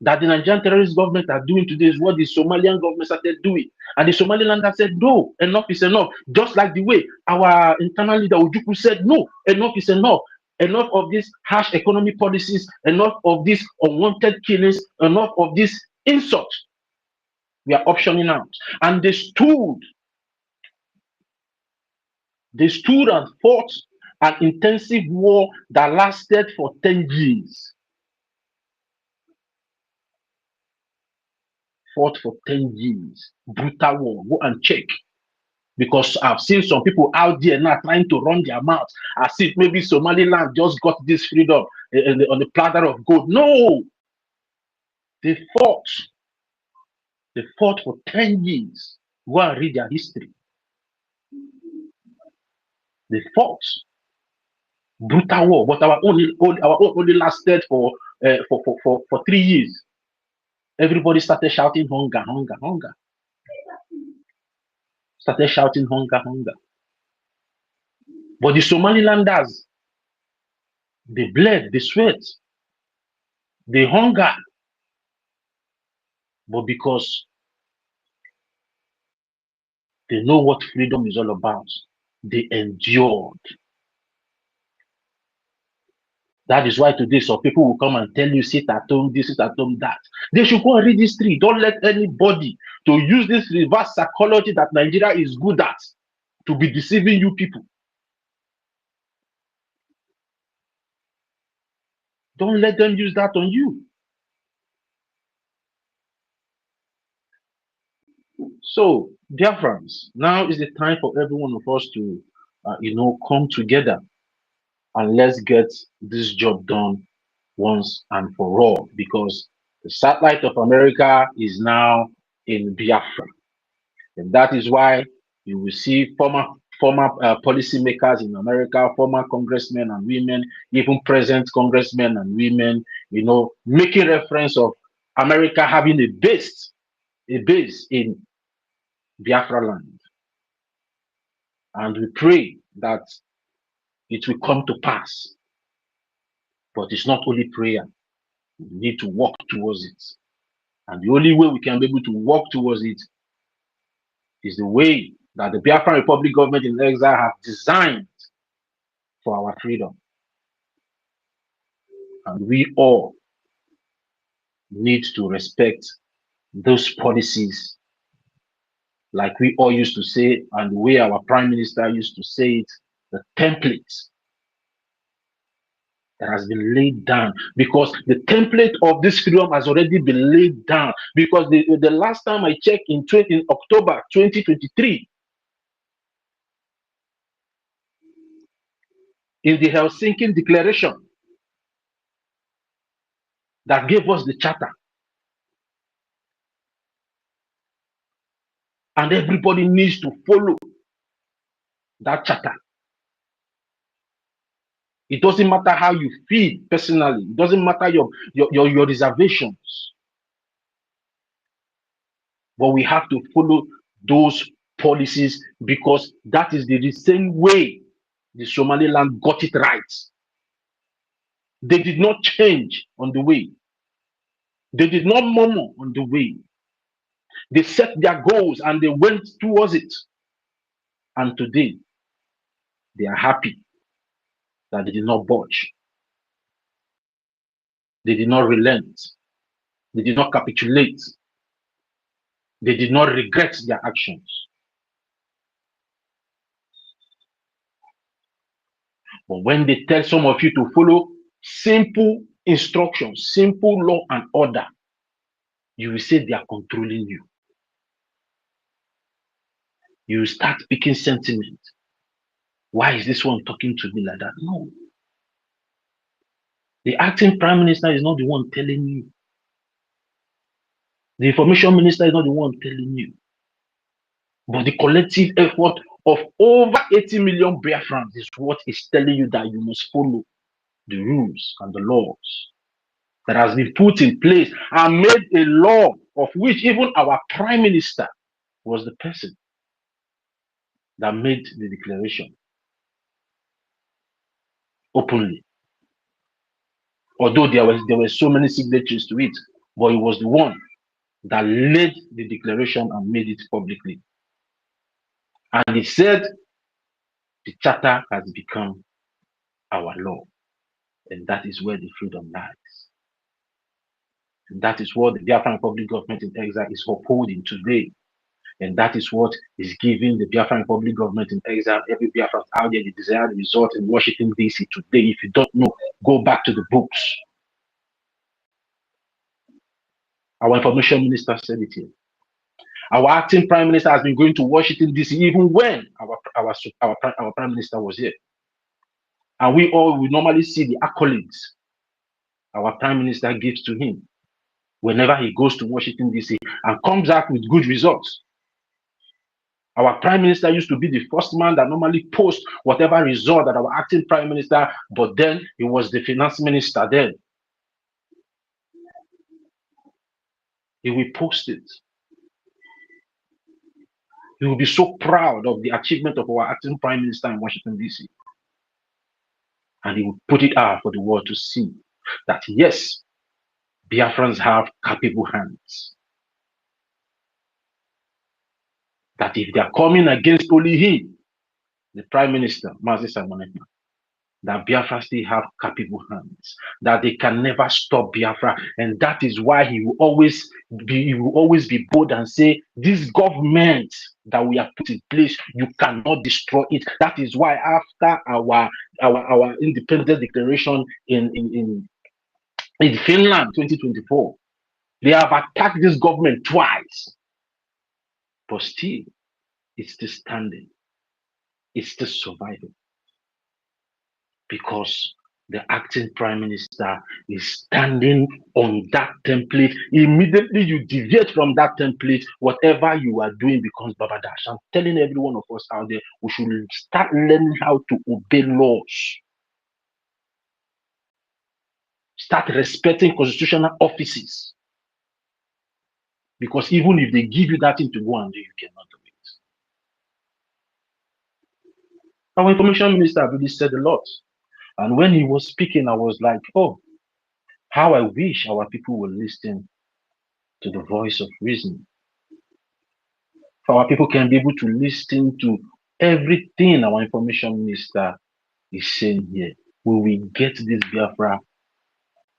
that the Nigerian terrorist government are doing today is what the Somalian government started doing. And the Somaliland has said, no, enough is enough. Just like the way our internal leader Ojukwu said, no, enough is enough. Enough of these harsh economic policies, enough of these unwanted killings, enough of this insult. We are optioning out. And they stood and fought an intensive war that lasted for 10 years. Fought for 10 years. Brutal war. Go and check. Because I've seen some people out there now trying to run their mouths as if maybe Somaliland just got this freedom on the platter of gold. No! They fought. They fought for 10 years. Go and read their history. They fought. Brutal war, but our own only lasted for 3 years. Everybody started shouting hunger, hunger, hunger. Started shouting hunger, hunger. But the Somalilanders, they bled, they sweat, they hunger. but because they know what freedom is all about, they endured. That is why today some people will come and tell you, sit at home, this, sit at home, that. They should go and read history. Don't let anybody to use this reverse psychology that Nigeria is good at to be deceiving you people. Don't let them use that on you. So, dear friends, now is the time for every one of us to, come together and let's get this job done once and for all, because the satellite of America is now in Biafra. And that is why you will see former policymakers in America, former congressmen and women, even present congressmen and women, making reference of America having a base in Biafra land. And we pray that it will come to pass. But it's not only prayer. We need to work towards it. And the only way we can be able to work towards it is the way that the Biafran Republic government in exile have designed for our freedom. And we all need to respect those policies, like we all used to say, and the way our Prime Minister used to say it, the template that has been laid down, because the template of this freedom has already been laid down. Because the last time I checked in October 2023, in the Helsinki Declaration that gave us the charter, and everybody needs to follow that charter. It doesn't matter how you feel personally. It doesn't matter your reservations. But we have to follow those policies, because that is the same way the Somaliland got it right. They did not change on the way. They did not murmur on the way. They set their goals and they went towards it. And today, they are happy that they did not budge. They did not relent. They did not capitulate. They did not regret their actions. But when they tell some of you to follow simple instructions, simple law and order, you will say they are controlling you. You will start picking sentiment. Why is this one talking to me like that? No. The acting prime minister is not the one telling you. The information minister is not the one telling you. But the collective effort of over 80 million Biafrans is what is telling you that you must follow the rules and the laws that has been put in place and made a law of which even our prime minister was the person that made the declaration openly. Although there were so many signatures to it, but he was the one that led the declaration and made it publicly. And he said the charter has become our law. And that is where the freedom lies. And that is what the Biafran Republic government in exile is upholding today. And that is what is giving the Biafran Republic government in exile every Biafran out there the desired result in Washington, D.C. today. If you don't know, go back to the books. Our information minister said it here. Our acting prime minister has been going to Washington, D.C. even when our prime minister was here. And we all will normally see the accolades our prime minister gives to him whenever he goes to Washington, D.C. and comes back with good results. Our prime minister used to be the first man that normally posts whatever result that our acting prime minister, but then he was the finance minister then. He will post it. He will be so proud of the achievement of our acting prime minister in Washington, D.C. And he will put it out for the world to see that, yes, Biafrans have capable hands. that if they are coming against only him, the Prime Minister, Mazi Simon Ekpa, that Biafra still have capable hands, that they can never stop Biafra, and that is why he will always be bold and say, this government that we have put in place, you cannot destroy it. That is why after our independence declaration in Finland 2024, they have attacked this government twice, but still it's still standing, it's still surviving, because the acting prime minister is standing on that template. Immediately you deviate from that template, whatever you are doing becomes babadash. I'm telling every one of us out there, we should start learning how to obey laws. Start respecting constitutional offices. Because even if they give you that thing to go and do, you cannot do it. Our information minister really said a lot. And when he was speaking, I was like, oh, how I wish our people will listen to the voice of reason. Our people can be able to listen to everything our information minister is saying here. We will get this Biafra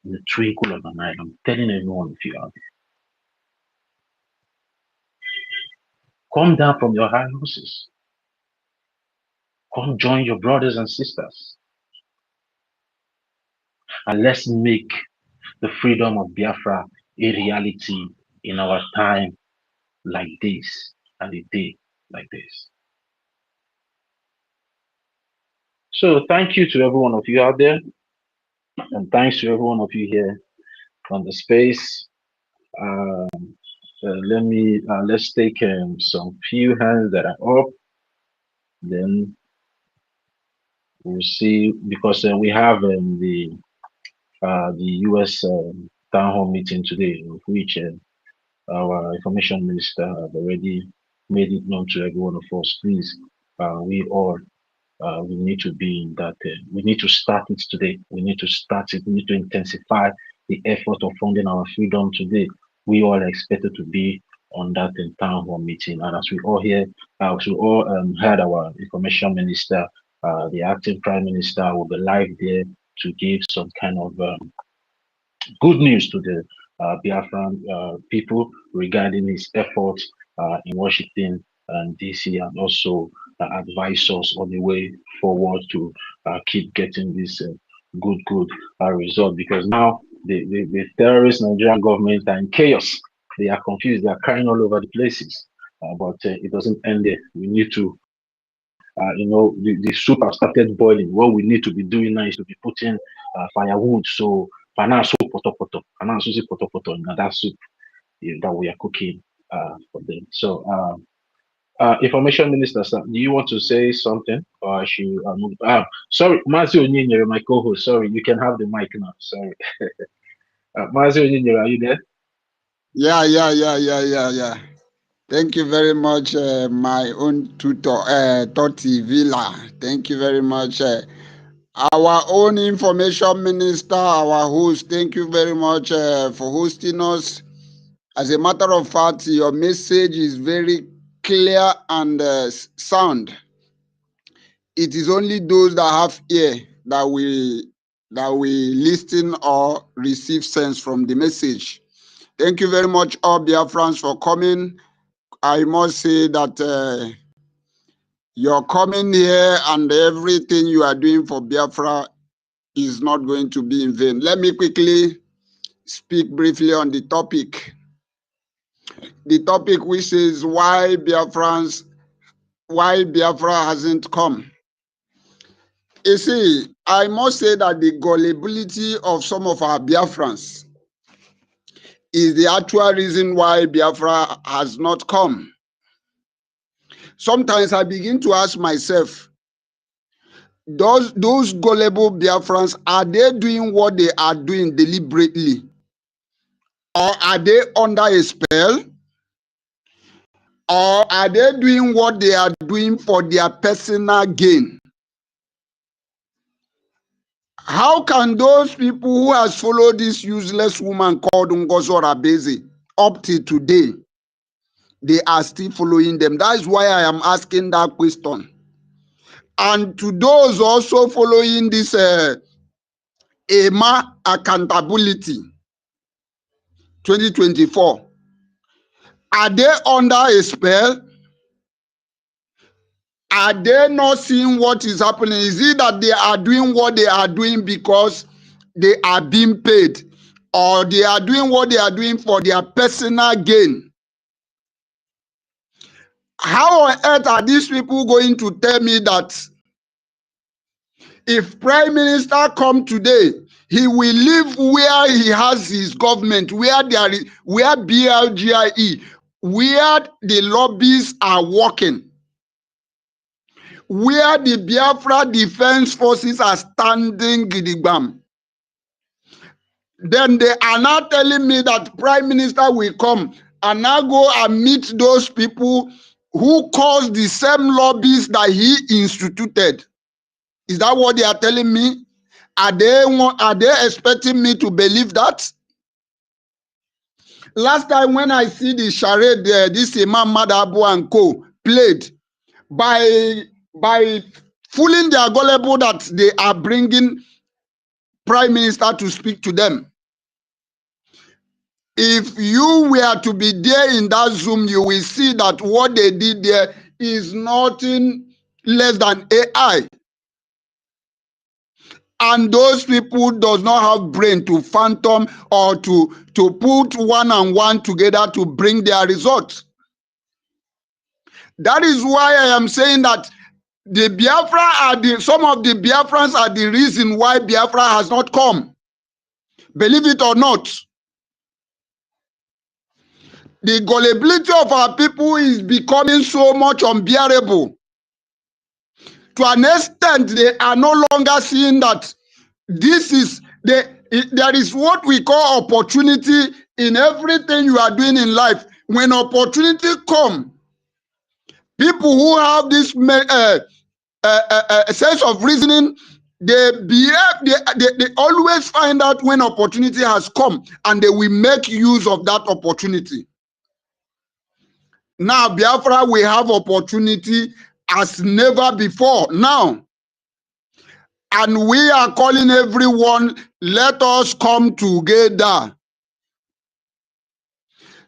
in the twinkle of an eye. I'm telling everyone of you out there. Come down from your high horses. Come join your brothers and sisters. And let's make the freedom of Biafra a reality in our time like this and a day like this. So thank you to every one of you out there. And thanks to every one of you here on the space. Let's take some few hands that are up. Then we'll see, because we have the U.S. town hall meeting today, of which our information minister have already made it known to every one of us. Please, we need to be in that. We need to start it today. We need to start it. We need to intensify the effort of funding our freedom today. We all are expected to be on that town hall meeting. And as we all heard our information minister, the acting prime minister will be live there to give some kind of good news to the Biafran people regarding his efforts in Washington and DC, and also advise us on the way forward to keep getting this good result. Because now the terrorist Nigerian government are in chaos. They are confused. They are crying all over the places. But it doesn't end there. We need to, the soup has started boiling. What we need to be doing now is to be putting firewood. So pana soup poto in that soup that we are cooking for them. So information minister, sir, do you want to say something, or I should move? Sorry, Mazi Onyinyere, my co-host. Sorry, you can have the mic now. Sorry, Mazi Onyinyere, are you there? Yeah. Thank you very much, my own tutor, Toti Villa. Thank you very much. Our own information minister, our host, thank you very much for hosting us. As a matter of fact, your message is very clear and sound. It is only those that have ear that we listen or receive sense from the message. Thank you very much, all Biafrans, for coming. I must say that your coming here and everything you are doing for Biafra is not going to be in vain. Let me quickly speak briefly on the topic. The topic, which is why Biafra hasn't come. You see, I must say that the gullibility of some of our Biafrans is the actual reason why Biafra has not come. Sometimes I begin to ask myself, those gullible Biafrans, are they doing what they are doing deliberately? Or are they under a spell? Or are they doing what they are doing for their personal gain? How can those people who has followed this useless woman called Ngozo Rabeze up till today they are still following them. That is why I am asking that question. And to those also following this EMA accountability 2024, are they under a spell? Are they not seeing what is happening? Is it that they are doing what they are doing because they are being paid, or they are doing what they are doing for their personal gain? How on earth are these people going to tell me that if Prime Minister come today, he will live where he has his government, where there is, where BLGIE, where the lobbies are working, where the Biafra Defense Forces are standing gidigbam? Then they are now telling me that Prime Minister will come and now go and meet those people who caused the same lobbies that he instituted. Is that what they are telling me? Are they expecting me to believe that? Last time when I see the charade, this Imam Madabu and Co. played by fooling their gullible that they are bringing Prime Minister to speak to them. If you were to be there in that Zoom, you will see that what they did there is nothing less than AI. And those people does not have brain to phantom or to put one and one together to bring their results. That is why I am saying that the Biafra some of the Biafrans are the reason why Biafra has not come. Believe it or not. The gullibility of our people is becoming so much unbearable. To an extent, they are no longer seeing that there is what we call opportunity in everything you are doing in life. When opportunity come, people who have this sense of reasoning, they always find out when opportunity has come, and they will make use of that opportunity. Now, Biafra, we have opportunity as never before now. And we are calling everyone, let us come together.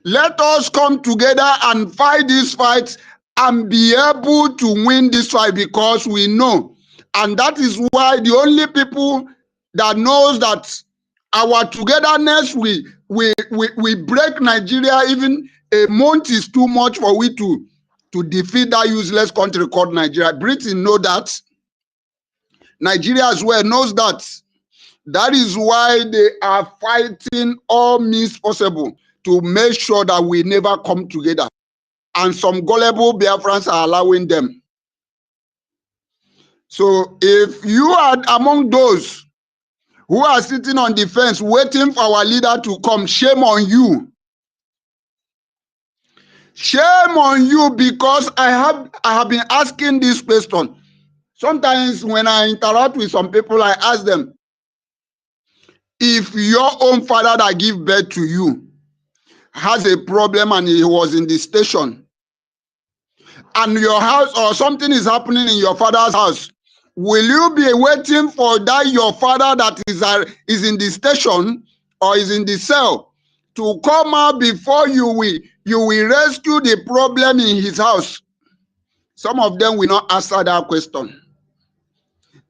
Let us come together and fight this fight and be able to win this fight, because we know. And that is why the only people that knows that our togetherness, we break Nigeria. Even a month is too much for we to defeat that useless country called Nigeria. Britain know that. Nigeria as well knows that. That is why they are fighting all means possible to make sure that we never come together. And some gullible Biafrans are allowing them. So if you are among those who are sitting on the fence waiting for our leader to come, shame on you. Shame on you, because I have been asking this question. Sometimes when I interact with some people, I ask them, if your own father that give birth to you has a problem and he was in the station, and your house or something is happening in your father's house, will you be waiting for that your father that is in the station or is in the cell to come out before you will rescue the problem in his house? Some of them will not answer that question.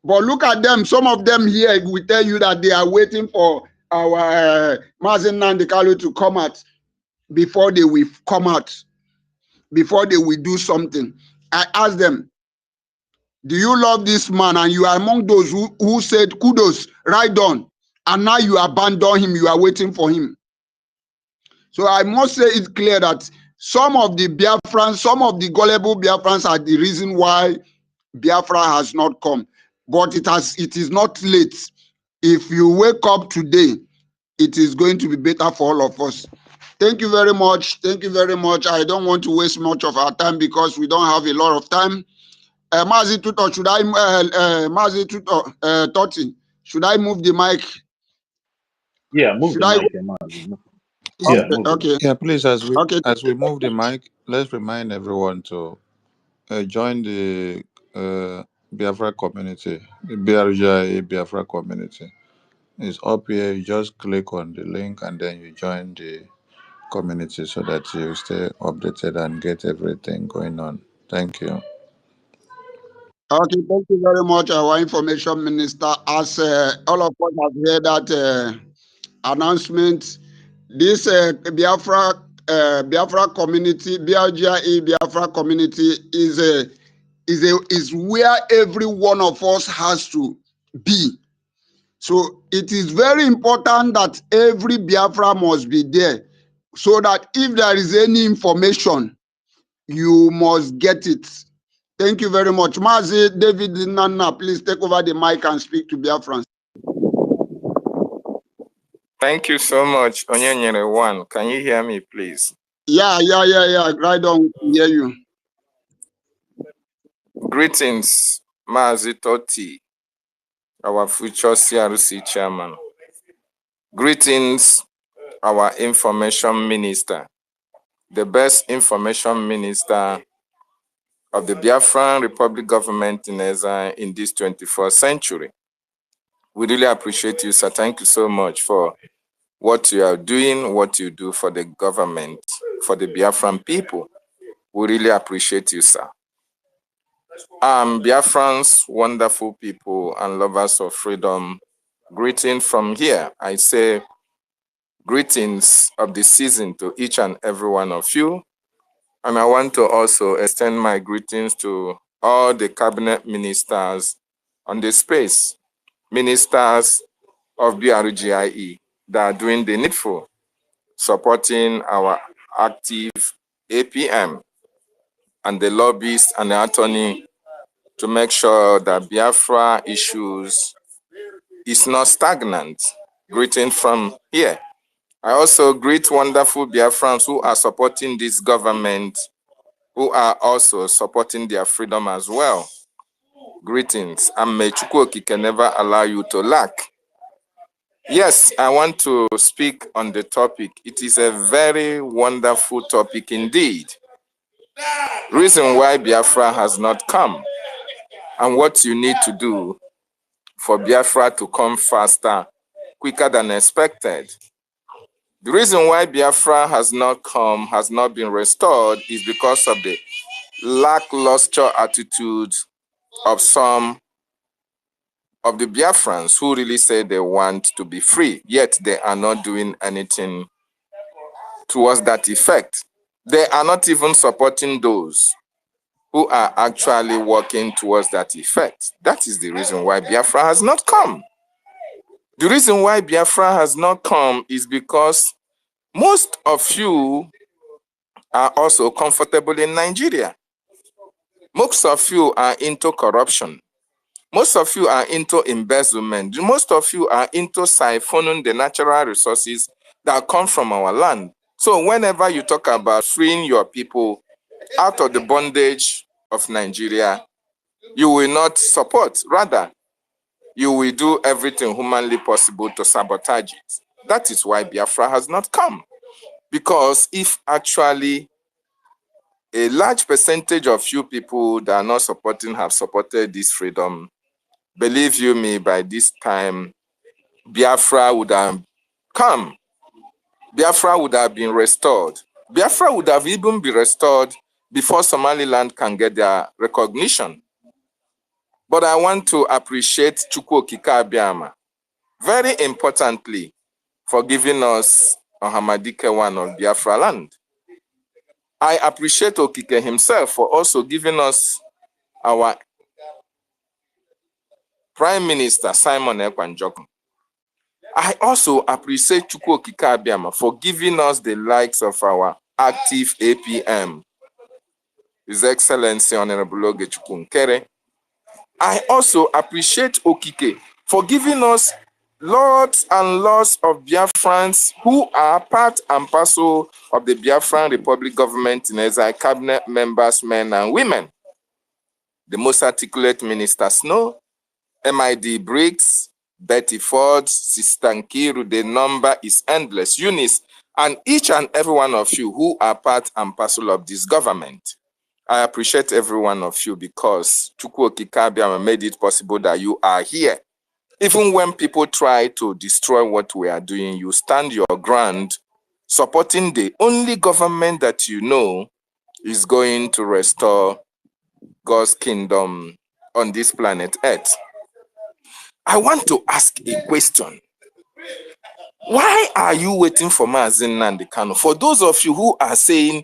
But look at them. Some of them here will tell you that they are waiting for our Mazen Nandikalu to come out before they will come out, before they will do something. I asked them, do you love this man? And you are among those who said, kudos, right on. And now you abandon him. You are waiting for him. So I must say it's clear that some of the Biafrans, some of the gullible Biafrans are the reason why Biafra has not come. But it is not late. If you wake up today, it is going to be better for all of us. Thank you very much. Thank you very much. I don't want to waste much of our time because we don't have a lot of time. Mazi Tuto, Toti, should I move the mic? Yeah, move the mic, Mazi. Yeah, okay. Yeah, please, as we move the mic, let's remind everyone to join the Biafra community, the Brgie Biafra community. It's up here. You just click on the link and then you join the community so that you stay updated and get everything going on. Thank you. Okay, thank you very much, our information minister. As all of us have heard that announcement, this Biafra community, Biafra community is where every one of us has to be. So it is very important that every Biafra must be there, so that if there is any information, you must get it. Thank you very much. Mazi David Nana, please take over the mic and speak to Biafrans. Thank you so much, Onyenyere One. Can you hear me, please? Yeah. Right on, we hear you. Greetings, Mazi Toti, our future CRC chairman. Greetings, our information minister, the best information minister of the Biafran Republic government in exile in this 21st century. We really appreciate you, sir. Thank you so much for what you are doing, what you do for the government, for the Biafran people. We really appreciate you, sir. Biafrans, wonderful people and lovers of freedom. Greeting from here. I say greetings of the season to each and every one of you. And I want to also extend my greetings to all the cabinet ministers on the space, ministers of BRGIE that are doing the needful, supporting our active APM and the lobbyists and the attorney to make sure that Biafra issues is not stagnant. Greeting from here. I also greet wonderful Biafrans who are supporting this government, who are also supporting their freedom as well. Greetings, and may Chukwu can never allow you to lack. Yes, I want to speak on the topic. It is a very wonderful topic indeed. Reason why Biafra has not come and what you need to do for Biafra to come faster, quicker than expected. The reason why Biafra has not come, has not been restored, is because of the lackluster attitude of some of the Biafrans who really say they want to be free, yet they are not doing anything towards that effect. They are not even supporting those who are actually working towards that effect. That is the reason why Biafra has not come. The reason why Biafra has not come is because most of you are also comfortable in Nigeria. Most of you are into corruption. Most of you are into embezzlement. Most of you are into siphoning the natural resources that come from our land. So whenever you talk about freeing your people out of the bondage of Nigeria, you will not support. Rather, you will do everything humanly possible to sabotage it. That is why Biafra has not come. Because if actually a large percentage of you people that are not supporting have supported this freedom, believe you me, by this time, Biafra would have come. Biafra would have been restored. Biafra would have even been restored before Somaliland can get their recognition. But I want to appreciate Chukwu Okike Abiama, very importantly, for giving us Ohamadike one of Biafra land. I appreciate Okike himself for also giving us our Prime Minister, Simon Ekpa Njoku. I also appreciate Chukwu Okike Abiama for giving us the likes of our active APM, His Excellency Honorable Oge Chukwu Nkere. I also appreciate Okike for giving us lots and lots of Biafrans who are part and parcel of the Biafran Republic government in exile, cabinet members, men and women. The most articulate Minister Snow, MID Briggs, Betty Ford, Sister Nkiru, the number is endless. Eunice, and each and every one of you who are part and parcel of this government. I appreciate every one of you because Chukwu Okike Abiama made it possible that you are here. Even when people try to destroy what we are doing, you stand your ground, supporting the only government that you know is going to restore God's kingdom on this planet Earth. I want to ask a question. Why are you waiting for Mazi Nnamdi Kanu? For those of you who are saying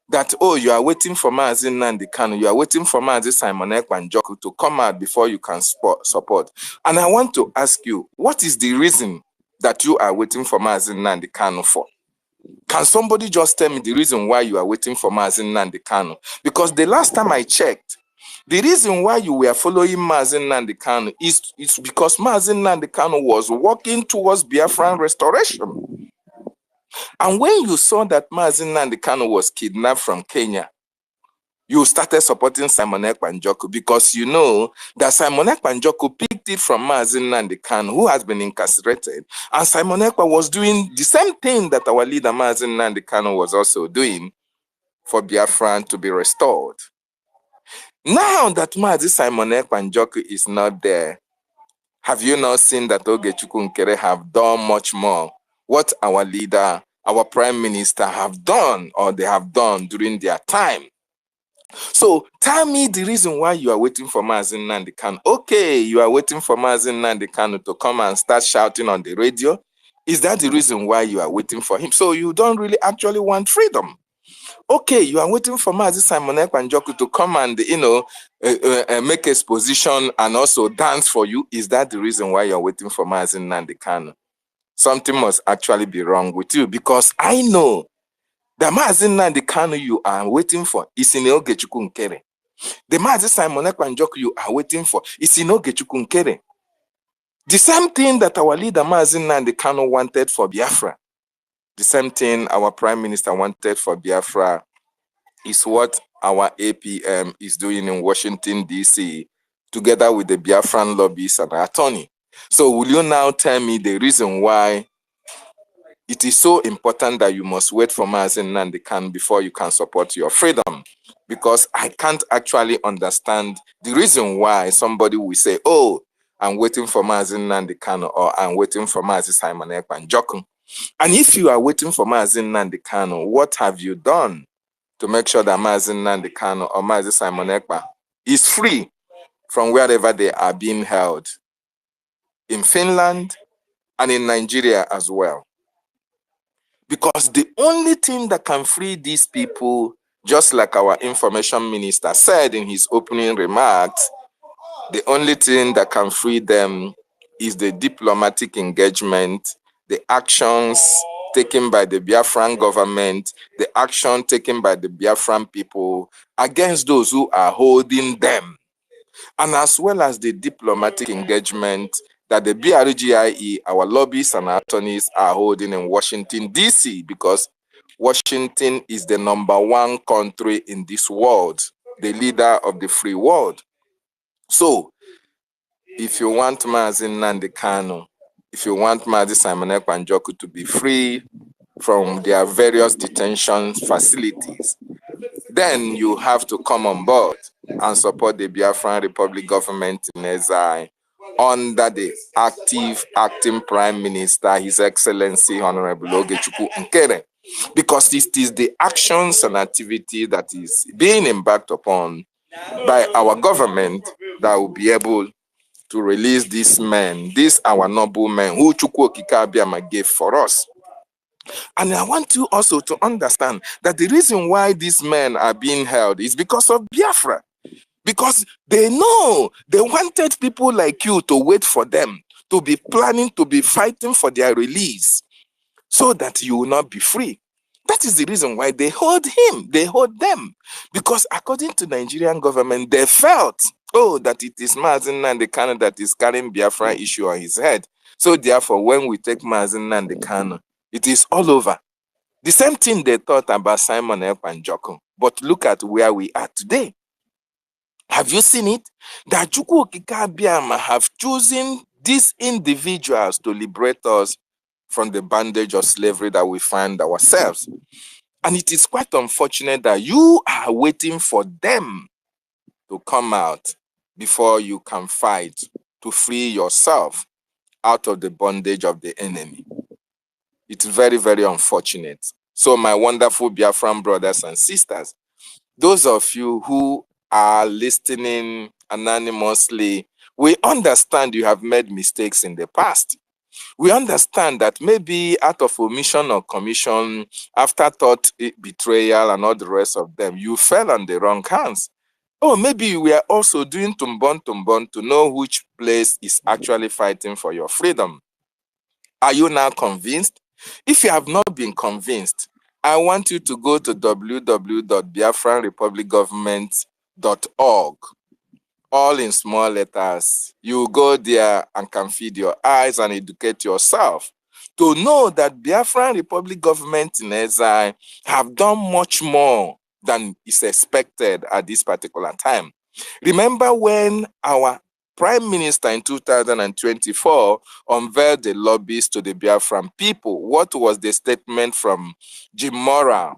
that, oh, you are waiting for Mazi Nnamdi Kanu, you are waiting for Mazi Simon Ekpanjoku to come out before you can support. And I want to ask you, what is the reason that you are waiting for Mazi Nnamdi Kanu for? Can somebody just tell me the reason why you are waiting for Mazi Nnamdi Kanu? Because the last time I checked, the reason why you were following Mazi Nnamdi Kanu is because Mazi Nnamdi Kanu was walking towards Biafran restoration. And when you saw that Mazi Nnamdi Kanu was kidnapped from Kenya, you started supporting Simon Ekpanjoku because you know that Simon Ekpanjoku picked it from Mazi Nnamdi Kanu, who has been incarcerated. And Simon Ekpa was doing the same thing that our leader Mazi Nnamdi Kanu was also doing for Biafran to be restored. Now that Mazi Simon Ekpanjoku is not there, have you not seen that Ogechukwu Nkere have done much more? What our leader, our prime minister have done, or they have done during their time. So tell me the reason why you are waiting for Mazi Nnamdi Kanu. Okay, you are waiting for Mazi Nnamdi Kanu to come and start shouting on the radio. Is that the reason why you are waiting for him? So you don't really actually want freedom. Okay, you are waiting for Mazi Simon Ekpanjoku to come and, make exposition and also dance for you. Is that the reason why you're waiting for Mazi Nnamdi Kanu? Something must actually be wrong with you, because I know the Mazi Nnamdi Kanu you are waiting for is in Ogechukwu Nkere. The Mazi Simon Ekpanjoku you are waiting for is in Ogechukwu Nkere. The same thing that our leader Mazi Nnamdi Kanu wanted for Biafra, the same thing our prime minister wanted for Biafra, is what our APM is doing in Washington, D.C., together with the Biafran lobbies and attorney. So will you now tell me the reason why it is so important that you must wait for Mazi Nnamdi Kanu before you can support your freedom? Because I can't actually understand the reason why somebody will say, oh, I'm waiting for Mazi Nnamdi Kanu, or I'm waiting for Mazi Simon Ekpanjoku. And if you are waiting for Mazi Nnamdi Kanu, what have you done to make sure that Mazi Nnamdi Kanu or Mazi Simon Ekpa is free from wherever they are being held, in Finland and in Nigeria as well? Because the only thing that can free these people, just like our information minister said in his opening remarks, the only thing that can free them is the diplomatic engagement, the actions taken by the Biafran government, the action taken by the Biafran people against those who are holding them, and as well as the diplomatic engagement that the BRGIE, our lobbyists and attorneys, are holding in Washington, D.C., because Washington is the #1 country in this world, the leader of the free world. So, if you want Mazi Nnamdi Kanu, if you want Mazi Simon Ekpanjoku to be free from their various detention facilities, then you have to come on board and support the Biafran Republic government in exile under the acting Prime Minister, His Excellency Honorable Ogechukwu Nkere, because it is the actions and activity that is being embarked upon by our government that will be able to release these men, these our noble men who Chukwu Okike Abiama gave for us. And I want you also to understand that the reason why these men are being held is because of Biafra. Because they know they wanted people like you to wait for them, to be planning, to be fighting for their release, so that you will not be free. That is the reason why they hold him, they hold them. Because according to the Nigerian government, they felt, oh, that it is Mazi Nnamdi Kanu that is carrying Biafra issue on his head. So therefore, when we take Mazi Nnamdi Kanu, it is all over. The same thing they thought about Simon Ekpanjoku. But look at where we are today. Have you seen it? That Chukwu Okike Abiama have chosen these individuals to liberate us from the bondage of slavery that we find ourselves. And it is quite unfortunate that you are waiting for them to come out before you can fight to free yourself out of the bondage of the enemy. It's very, very unfortunate. So my wonderful Biafran brothers and sisters, those of you who are listening anonymously, we understand you have made mistakes in the past. We understand that maybe out of omission or commission, afterthought, betrayal, and all the rest of them, you fell on the wrong hands. Oh, maybe we are also doing tumbon to know which place is actually fighting for your freedom. Are you now convinced? If you have not been convinced, I want you to go to www.biafranrepublicgovernment.org. All in small letters. You go there and can feed your eyes and educate yourself to know that Biafran Republic government in exile have done much more than is expected at this particular time. Remember when our Prime Minister in 2024 unveiled the lobbies to the Biafran people? What was the statement from Jim Mora,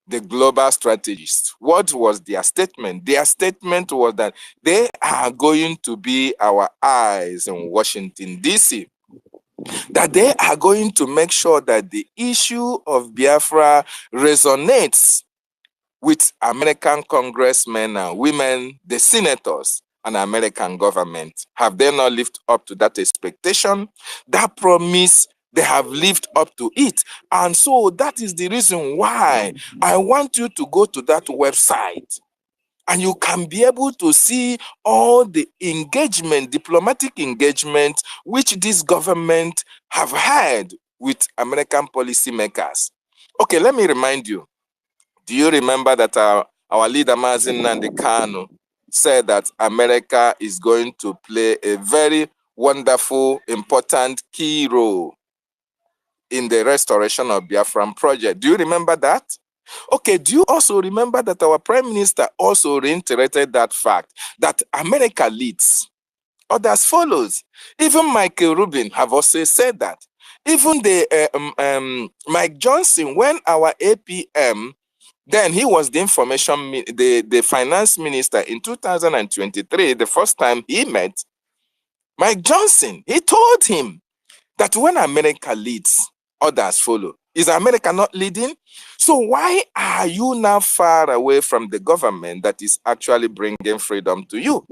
the global strategist? What was their statement? Their statement was that they are going to be our eyes in Washington, D.C., that they are going to make sure that the issue of Biafra resonates with American congressmen and women, the senators, and American government. Have they not lived up to that expectation? That promise, they have lived up to it. And so that is the reason why I want you to go to that website and you can be able to see all the engagement, diplomatic engagement, which this government have had with American policymakers. Okay, let me remind you. Do you remember that our leader, Mazi Nnamdi Kanu, said that America is going to play a very wonderful, important, key role in the restoration of Biafran project? Do you remember that? Okay, do you also remember that our Prime Minister also reiterated that fact, that America leads, others follows? Even Michael Rubin have also said that. Even the Mike Johnson, when our APM, then he was the the finance minister in 2023, the first time he met Mike Johnson, he told him that when America leads, others follow. Is America not leading? So why are you now far away from the government that is actually bringing freedom to you?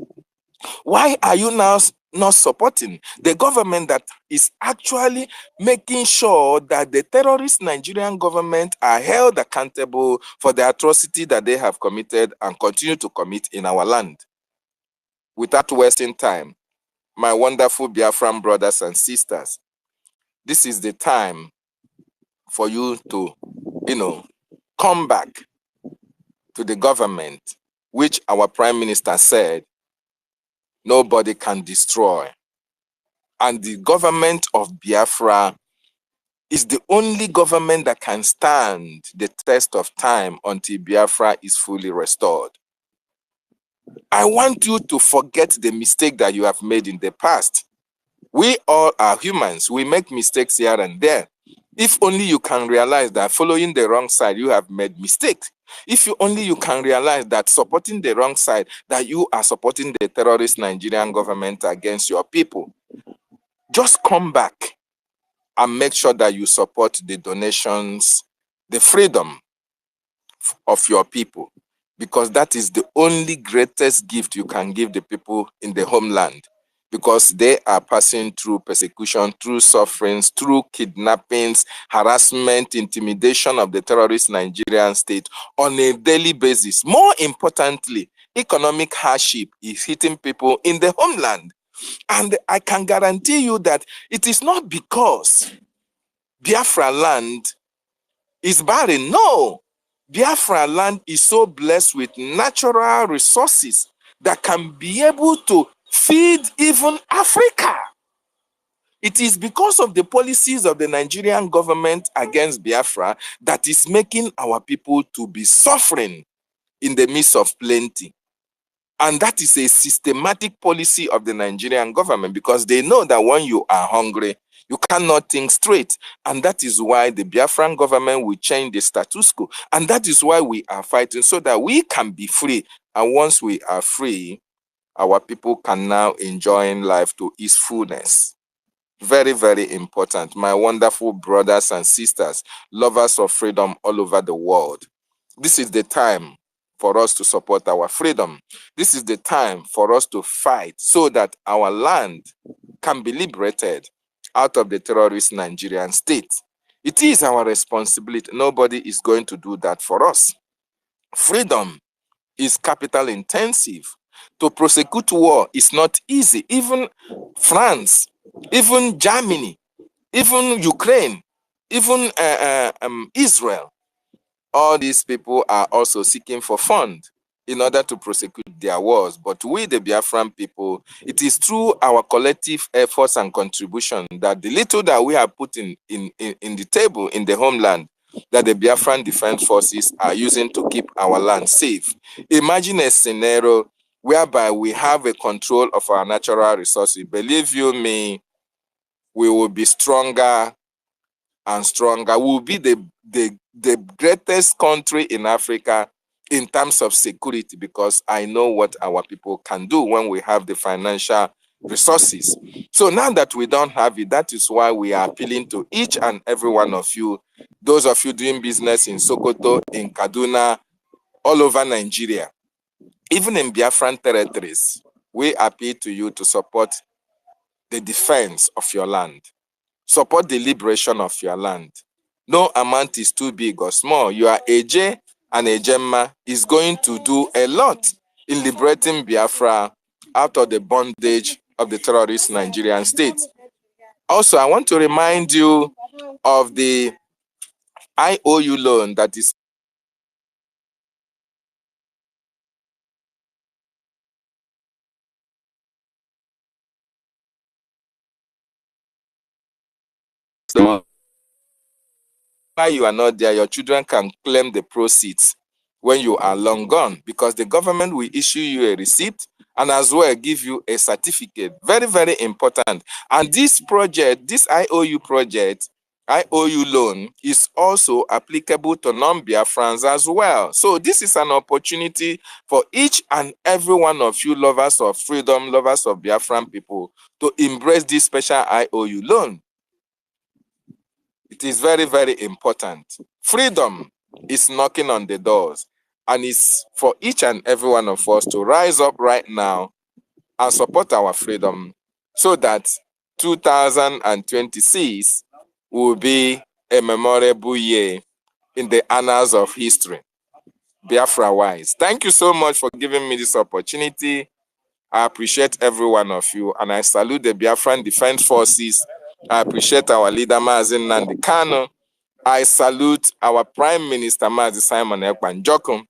Why are you now not supporting the government that is actually making sure that the terrorist Nigerian government are held accountable for the atrocity that they have committed and continue to commit in our land? Without wasting time, my wonderful Biafran brothers and sisters, this is the time for you to, come back to the government, which our Prime Minister said nobody can destroy. And the government of Biafra is the only government that can stand the test of time until Biafra is fully restored. I want you to forget the mistake that you have made in the past. We all are humans. We make mistakes here and there. If only you can realize that following the wrong side, you have made mistakes. If you can realize that supporting the wrong side, that you are supporting the terrorist Nigerian government against your people, just come back and make sure that you support the donations, the freedom of your people, because that is the only greatest gift you can give the people in the homeland, because they are passing through persecution, through sufferings, through kidnappings, harassment, intimidation of the terrorist Nigerian state on a daily basis. More importantly, economic hardship is hitting people in the homeland. And I can guarantee you that it is not because Biafra land is barren. No. Biafra land is so blessed with natural resources that can be able to feed even Africa. It is because of the policies of the Nigerian government against Biafra that is making our people to be suffering in the midst of plenty. And that is a systematic policy of the Nigerian government, because they know that when you are hungry, You cannot think straight. And that is why the Biafran government will change the status quo. And that is why we are fighting, so that we can be free. And once we are free, our people can now enjoy life to its fullness. Very, very important. My wonderful brothers and sisters, lovers of freedom all over the world. This is the time for us to support our freedom. This is the time for us to fight so that our land can be liberated out of the terrorist Nigerian state. It is our responsibility. Nobody is going to do that for us. Freedom is capital intensive. To prosecute war is not easy. Even France, even Germany, even Ukraine, even Israel, all these people are also seeking for funds in order to prosecute their wars. But we, the Biafran people, it is through our collective efforts and contribution that the little that we have put in the table in the homeland, that the Biafran Defense Forces are using to keep our land safe. Imagine a scenario whereby we have a control of our natural resources. Believe you me, we will be stronger and stronger. We will be the greatest country in Africa in terms of security, because I know what our people can do when we have the financial resources. So now that we don't have it, that is why we are appealing to each and every one of you, those of you doing business in Sokoto, in Kaduna, all over Nigeria, even in Biafran territories. We appeal to you to support the defense of your land. Support the liberation of your land. No amount is too big or small. Your AJ and Ejemma is going to do a lot in liberating Biafra out of the bondage of the terrorist Nigerian state. Also, I want to remind you of the IOU loan that is why you are not there. Your children can claim the proceeds when you are long gone, because the government will issue you a receipt and as well give you a certificate. Very, very important. And this project, this IOU project, IOU loan, is also applicable to non-Biafrans as well. So this is an opportunity for each and every one of you lovers of freedom, lovers of Biafran people, to embrace this special IOU loan. It is very, very important. Freedom is knocking on the doors, and it's for each and every one of us to rise up right now and support our freedom, so that 2026 will be a memorable year in the annals of history, Biafra-wise. Thank you so much for giving me this opportunity. I appreciate every one of you, and I salute the Biafran Defense Forces. I appreciate our leader, Mazin Nandikano. I salute our Prime Minister, Mazi Simon Ekpanjokun.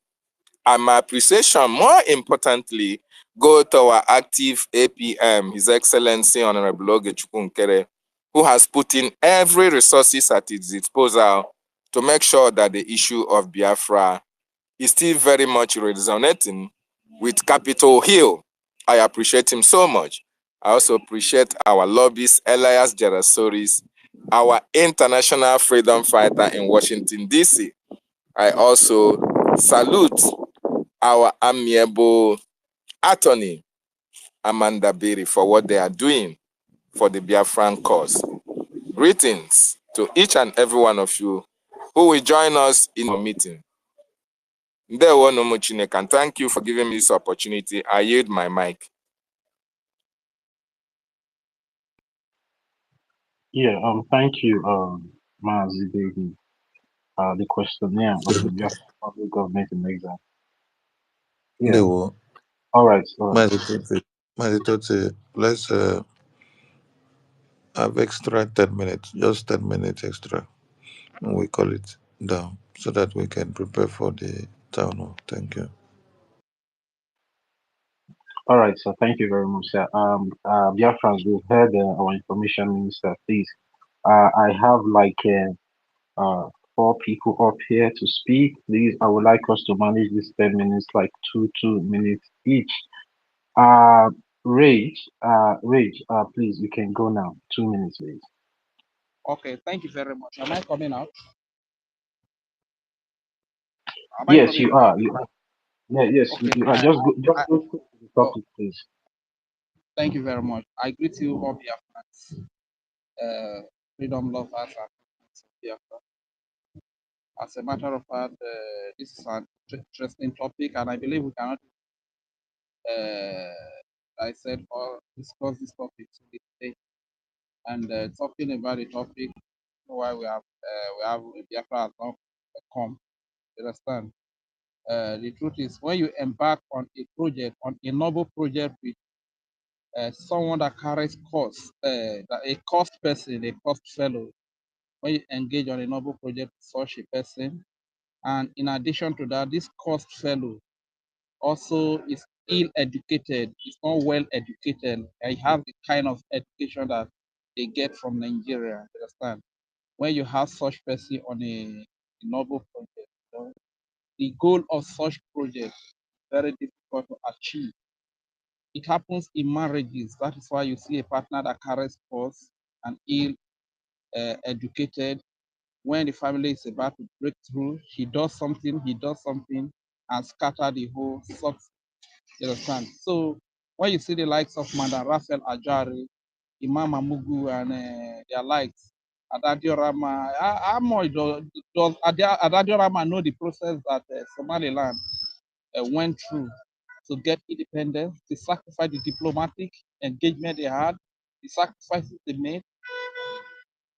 And my appreciation, more importantly, go to our active APM, His Excellency Honorable Oge Chukwunkere, who has put in every resources at his disposal to make sure that the issue of Biafra is still very much resonating with Capitol Hill. I appreciate him so much. I also appreciate our lobbyist, Elias Jerasoris, our international freedom fighter in Washington, D.C. I also salute our amiable attorney, Amanda Berry, for what they are doing for the Biafran cause. Greetings to each and every one of you who will join us in our meeting. Ndewo no Chineke, and thank you for giving me this opportunity. I yield my mic. Yeah, thank you, Mazi Baby. The questionnaire of the Biafra public government in exam. Yeah. Ndewo. All right. Mazitote, let's have extra 10 minutes, just 10 minutes extra, and we call it down so that we can prepare for the town hall. Thank you. All right, so thank you very much, sir. Biafrans, we've heard our information minister. Please, I have like four people up here to speak. Please, I would like us to manage this 10 minutes, like two minutes each. Uh, Rage, please, you can go now. 2 minutes, please. Okay, thank you very much. Am I coming out? Yes, you are. You are. Yeah, yes, Okay. you are. Just go to the Oh, topic, please. thank you very much. I greet you all Biafrans, freedom lovers and friends of Biafra. As a matter of fact, this is an interesting topic, and I believe we cannot, I said, or discuss this topic today. And talking about the topic, why we have Biafra has not come. You understand? The truth is, when you embark on a project, on a noble project with someone that carries cost, a cost person, a cost fellow, when you engage on a noble project with such a person, and in addition to that, this cost fellow also is ill-educated, is not well educated. I have the kind of education that they get from Nigeria. Understand? When you have such person on a noble project, you know, the goal of such project is very difficult to achieve. It happens in marriages. That is why you see a partner that carries costs and ill educated. When the family is about to break through, he does something, and scatter the whole success. You understand? So when you see the likes of Madam Raphael Ajari, Imam Amugu, and their likes, Adadiorama, how much does Adadiorama know the process that Somaliland went through to get independence, the sacrifice, the diplomatic engagement they had, the sacrifices they made,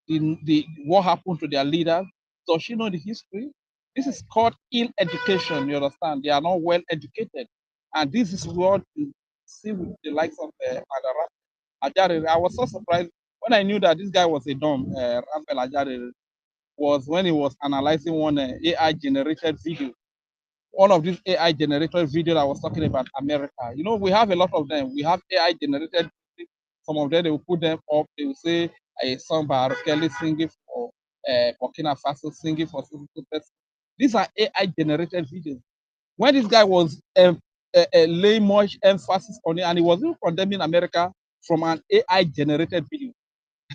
the what happened to their leaders? Does she know the history? This is called ill education. You understand? They are not well educated, and this is what you see with the likes of Madara Ajari. I was so surprised when I knew that this guy was a dumb. Raphael Ajari was when he was analyzing one AI generated video. One of these AI generated video I was talking about America. You know, we have a lot of them. We have AI generated. Some of them they will put them up. They will say a song by R. Kelly singing for Burkina Faso, singing for person. These are AI generated videos. When this guy was laying much emphasis on it, and he was even condemning America from an AI generated video.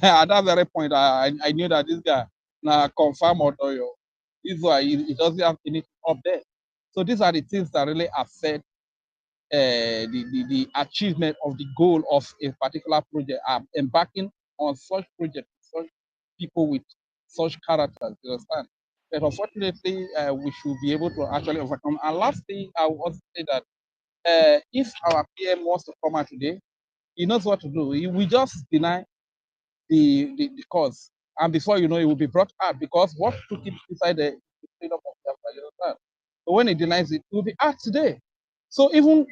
At that very point, I knew that this guy now confirm or this is why he doesn't have anything up there. So these are the things that really affect the achievement of the goal of a particular project. Embarking on such project, such people with such characters, you understand? But unfortunately, we should be able to actually overcome. And last thing, I will also say that if our PM wants to come out today, he knows what to do. He will just deny the cause. And before you know, it will be brought out because what took it inside the freedom of Biafra, you understand? So when he denies it, it will be out today. So even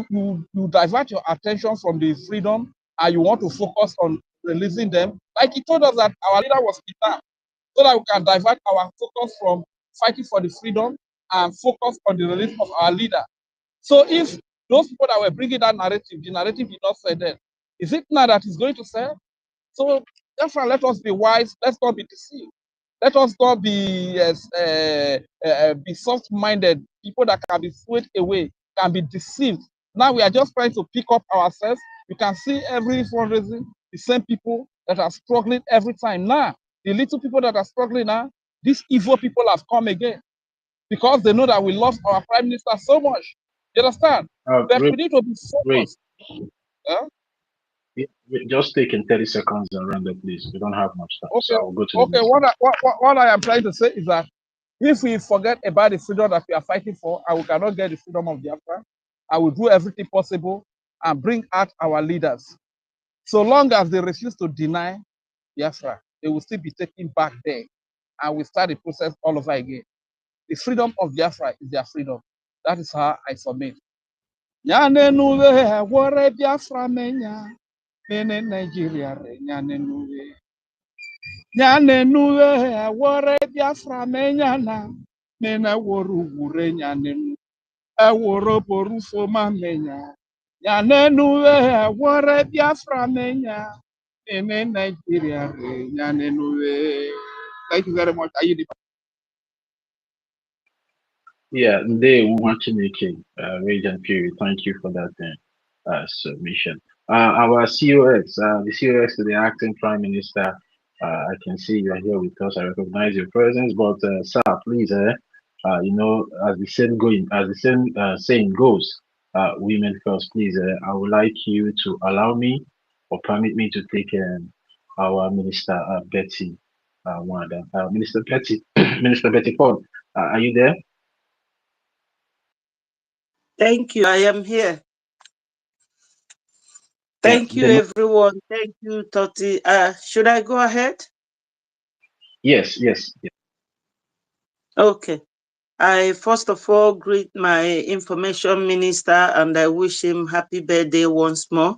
you divert your attention from the freedom and you want to focus on releasing them, like he told us that our leader was kidnapped, so that we can divert our focus from fighting for the freedom and focus on the release of our leader. So if those people that were bringing that narrative, the narrative did not say then, is it now that it's going to sell? So therefore, let us be wise. Let's not be deceived. Let us not be soft-minded. People that can be swayed away, can be deceived. Now we are just trying to pick up ourselves. You can see every fundraising, the same people that are struggling every time. Now, the little people that are struggling now, these evil people have come again because they know that we lost our prime minister so much. You understand? But we need to be Ray, focused. just take in 30 seconds and round up, please. We don't have much time, so Okay, I'll go to the okay. next What I am trying to say is that if we forget about the freedom that we are fighting for, and we cannot get the freedom of Biafra, I will do everything possible and bring out our leaders. So long as they refuse to deny Biafra, they will still be taken back there, and we start the process all over again. The freedom of Biafra is their freedom. That is how I submit. Nyanenuwe wore Biafra menya, mene Nigeria re nyanenuwe. Nyanenuwe wore Biafra menyana, mena woru wure nyanenu. Eworo porufo ma menya. Nyanenuwe wore Biafra menya, mene Nigeria re nyanenuwe. Thank you very much. Yeah, they watching making Rage and Fury. Thank you for that submission. Our COX, the COX to the acting Prime Minister, I can see you are here with us. I recognize your presence, but sir, please, as the saying saying goes, women first. Please, I would like you to allow me or permit me to take our Minister Betty, Minister Betty, Minister Betty Ford. Are you there? Thank you. I am here. Yeah. Thank you, everyone. Thank you, Toti. Should I go ahead? Yes. Okay. I first of all greet my information minister and I wish him happy birthday once more.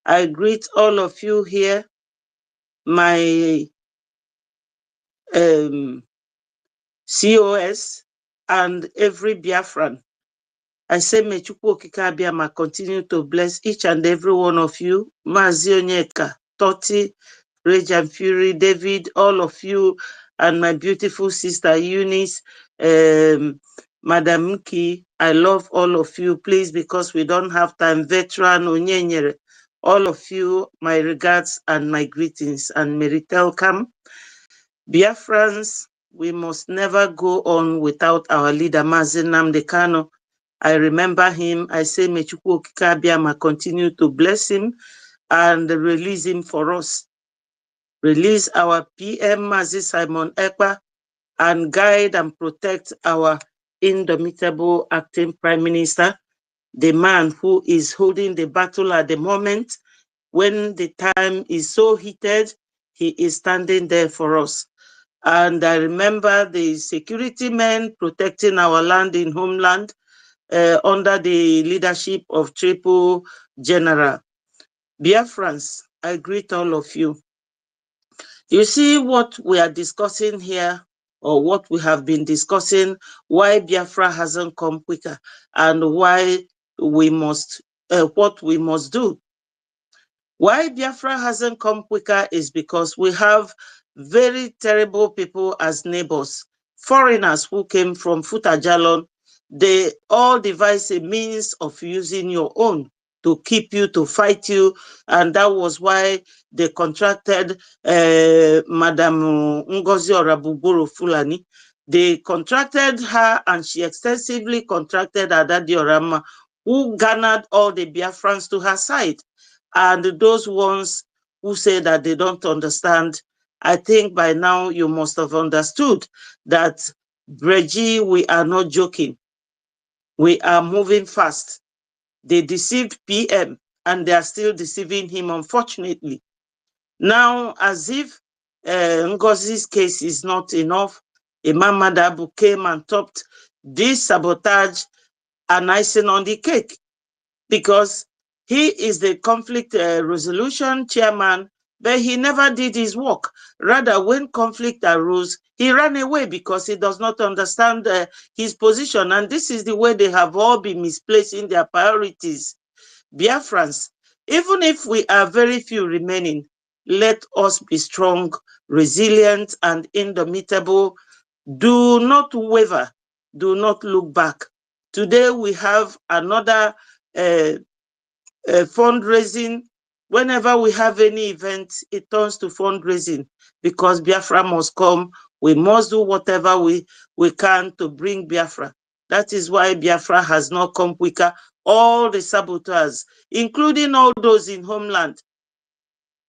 I greet all of you here, my COS and every Biafran. I say may Chukwu Okike Abiama continue to bless each and every one of you. Mazi Onyeka, Toti, Rage and Fury, David, all of you, and my beautiful sister Eunice, Madam Mki. I love all of you. Please, because we don't have time, veteran Onyenyere, all of you, my regards and my greetings. And Meritel come. Biafrans, we must never go on without our leader, Mazi Nnamdi Kanu. I remember him. I say, may Chukwu Okike Abiama continue to bless him and release him for us. Release our PM, Mazi Simon Ekpa, and guide and protect our indomitable acting Prime Minister, the man who is holding the battle at the moment. When the time is so heated, he is standing there for us. And I remember the security men protecting our land in homeland, under the leadership of Triple General. Biafrans, I greet all of you. You see what we are discussing here, or what we have been discussing, why Biafra hasn't come quicker, and why we must, what we must do. Why Biafra hasn't come quicker is because we have very terrible people as neighbors, foreigners who came from Futajalon. They all devise a means of using your own to keep you, to fight you, and that was why they contracted Madam Ngozi Orabuburu Fulani. They contracted her, and she extensively contracted Adadi Orama, who garnered all the Biafrans to her side. And those ones who say that they don't understand, I think by now you must have understood that Brgie, we are not joking. We are moving fast. They deceived PM and they are still deceiving him, unfortunately. Now, as if Ngozi's case is not enough, Imam Madabu came and topped this sabotage and icing on the cake, because he is the conflict resolution chairman, but he never did his work. Rather, when conflict arose, he ran away because he does not understand his position. And this is the way they have all been misplacing their priorities. Biafrans, even if we are very few remaining, let us be strong, resilient, and indomitable. Do not waver. Do not look back. Today we have another fundraising. Whenever we have any event, it turns to fundraising because Biafra must come. We must do whatever we can to bring Biafra. That is why Biafra has not come quicker. All the saboteurs, including all those in homeland,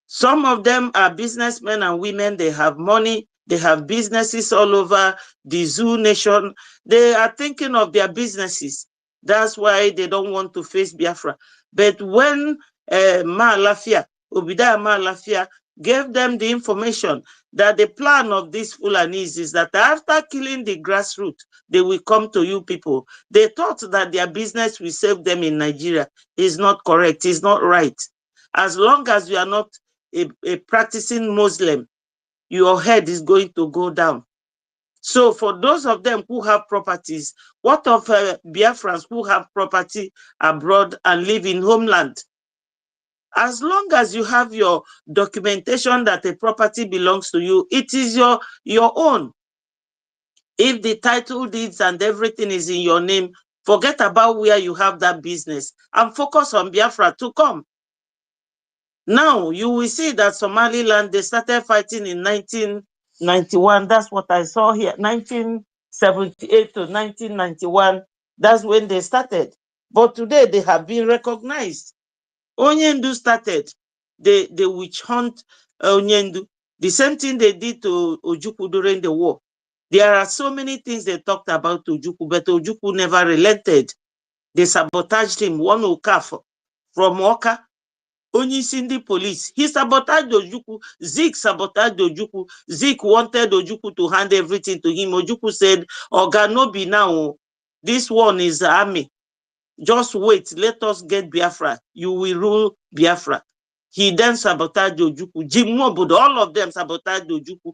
some of them are businessmen and women. They have money. They have businesses all over the zoo nation. They are thinking of their businesses. That's why they don't want to face Biafra. But when Obidaya Lafia, gave them the information that the plan of these Fulanis is that after killing the grassroots, they will come to you people. They thought that their business will save them in Nigeria. It's not correct. It's not right. As long as you are not a practicing Muslim, your head is going to go down. So for those of them who have properties, what of Biafrans who have property abroad and live in homeland? As long as you have your documentation that a property belongs to you, it is your own. If the title deeds and everything is in your name, forget about where you have that business and focus on Biafra to come. Now you will see that Somaliland, they started fighting in 1991. That's what I saw here. 1978 to 1991. That's when they started. But today they have been recognized. Onyendu started the witch hunt. Onyendu. The same thing they did to Ojukwu during the war. There are so many things they talked about Ojukwu, but Ojukwu never relented. They sabotaged him. One Okafor from Oka, Onyisi ndị police. He sabotaged Ojukwu. Zik sabotaged Ojukwu. Zik wanted Ojukwu to hand everything to him. Ojukwu said, Oga, no be now. This one is the army. Just wait. Let us get Biafra. You will rule Biafra. He then sabotaged Ojukwu. Jim Mobodo, all of them sabotaged Ojukwu.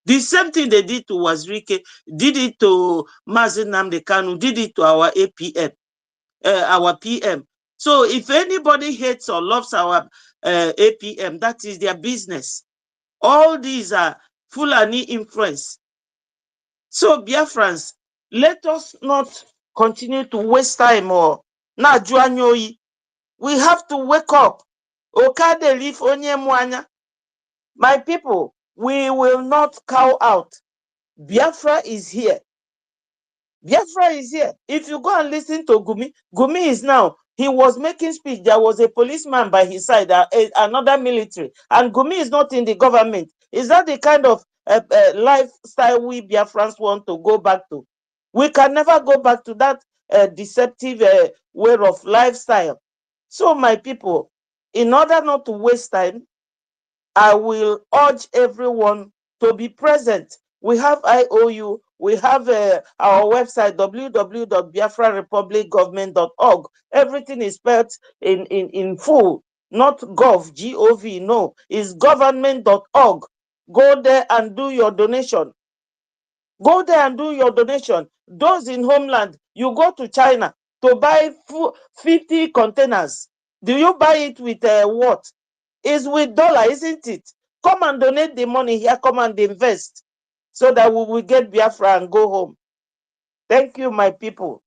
The same thing they did to Wazirike, did it to Mazi Nnamdi Kanu, did it to our APM, our PM. So if anybody hates or loves our APM, that is their business. All these are Fulani influence. So Biafrans, let us not continue to waste time or na juanyoyi. We have to wake up. Okade leaf onye mwanya. My people, we will not cow out. Biafra is here. Biafra is here. If you go and listen to Gumi, Gumi is now, he was making speech. There was a policeman by his side, another military, and Gumi is not in the government. Is that the kind of lifestyle we Biafrans want to go back to? We can never go back to that deceptive way of lifestyle. So, my people, in order not to waste time, I will urge everyone to be present. We have IOU. We have our website, www.biafrarepublicgovernment.org. Everything is spelled in full, not gov, G-O-V, no. It's government.org. Go there and do your donation. Go there and do your donation. Those in homeland, you go to China to buy 50 containers. Do you buy it with what? It's with dollar, isn't it? Come and donate the money here. Come and invest so that we will get Biafra and go home. Thank you, my people.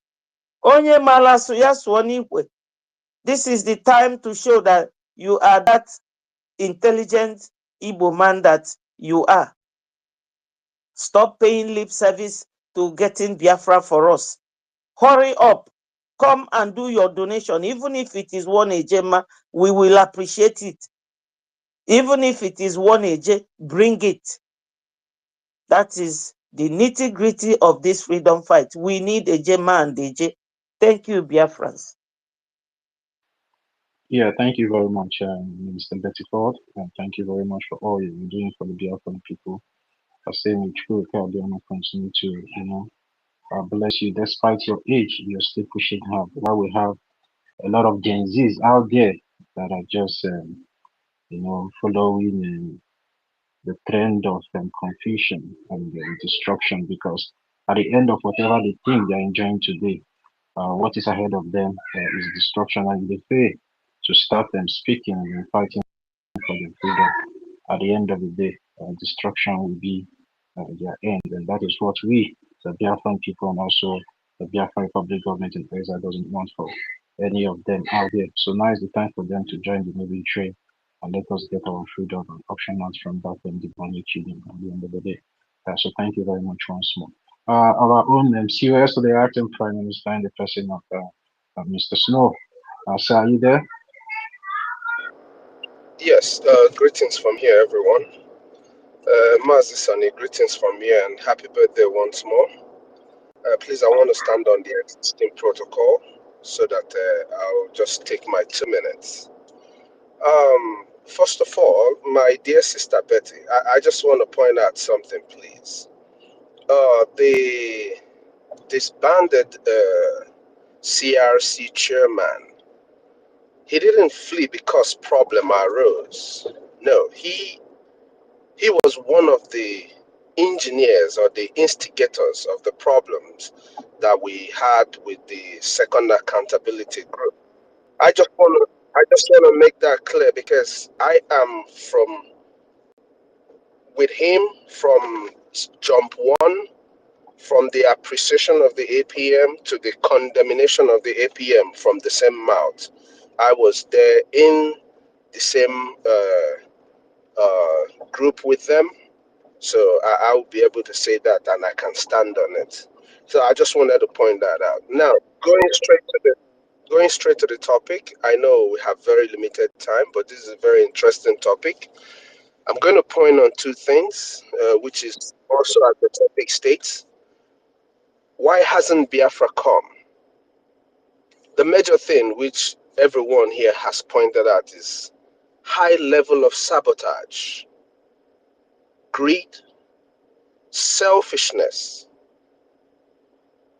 Onye mala suya suonikwe. This is the time to show that you are that intelligent Igbo man that you are. Stop paying lip service to getting Biafra for us. Hurry up. Come and do your donation. Even if it is 1 ejema, we will appreciate it. Even if it is 1 eje, bring it. That is the nitty-gritty of this freedom fight. We need ejema and eje. Thank you, Biafrans. Yeah, thank you very much, Minister Betty Ford, and thank you very much for all you're doing for the Biafran people. I say, may true God continue to, bless you. Despite your age, you're still pushing hard. While we have a lot of Gen Zs out there that are just, following the trend of confusion and destruction, because at the end of whatever they think they're enjoying today, what is ahead of them is destruction, and they fail to start them speaking and fighting for their freedom. At the end of the day, destruction will be their end, and that is what we, the Biafran people, and also the Biafran Republic government in Israel doesn't want for any of them out there. So now is the time for them to join the moving train and let us get our freedom and option out from that and demonic cheating at the end of the day. So thank you very much once more. Our own COS, the acting Prime Minister, in the person of Mr. Snow. Sir, are you there? Yes, greetings from here, everyone. Mazi Sani, greetings from here and happy birthday once more. Please, I want to stand on the existing protocol so that I'll just take my 2 minutes. First of all, my dear sister Betty, I just want to point out something, please. The disbanded CRC chairman, he didn't flee because problem arose. No, he was one of the engineers or the instigators of the problems that we had with the second accountability group. I just want to make that clear because I am with him from jump one, from the appreciation of the APM to the condemnation of the APM from the same mouth. I was there in the same group with them. So I'll be able to say that, and I can stand on it. So I just wanted to point that out. Now, going straight to the topic. I know we have very limited time, but this is a very interesting topic. I'm going to point on two things, which is also as the topic states. Why hasn't Biafra come? The major thing which everyone here has pointed out is high level of sabotage, greed, selfishness,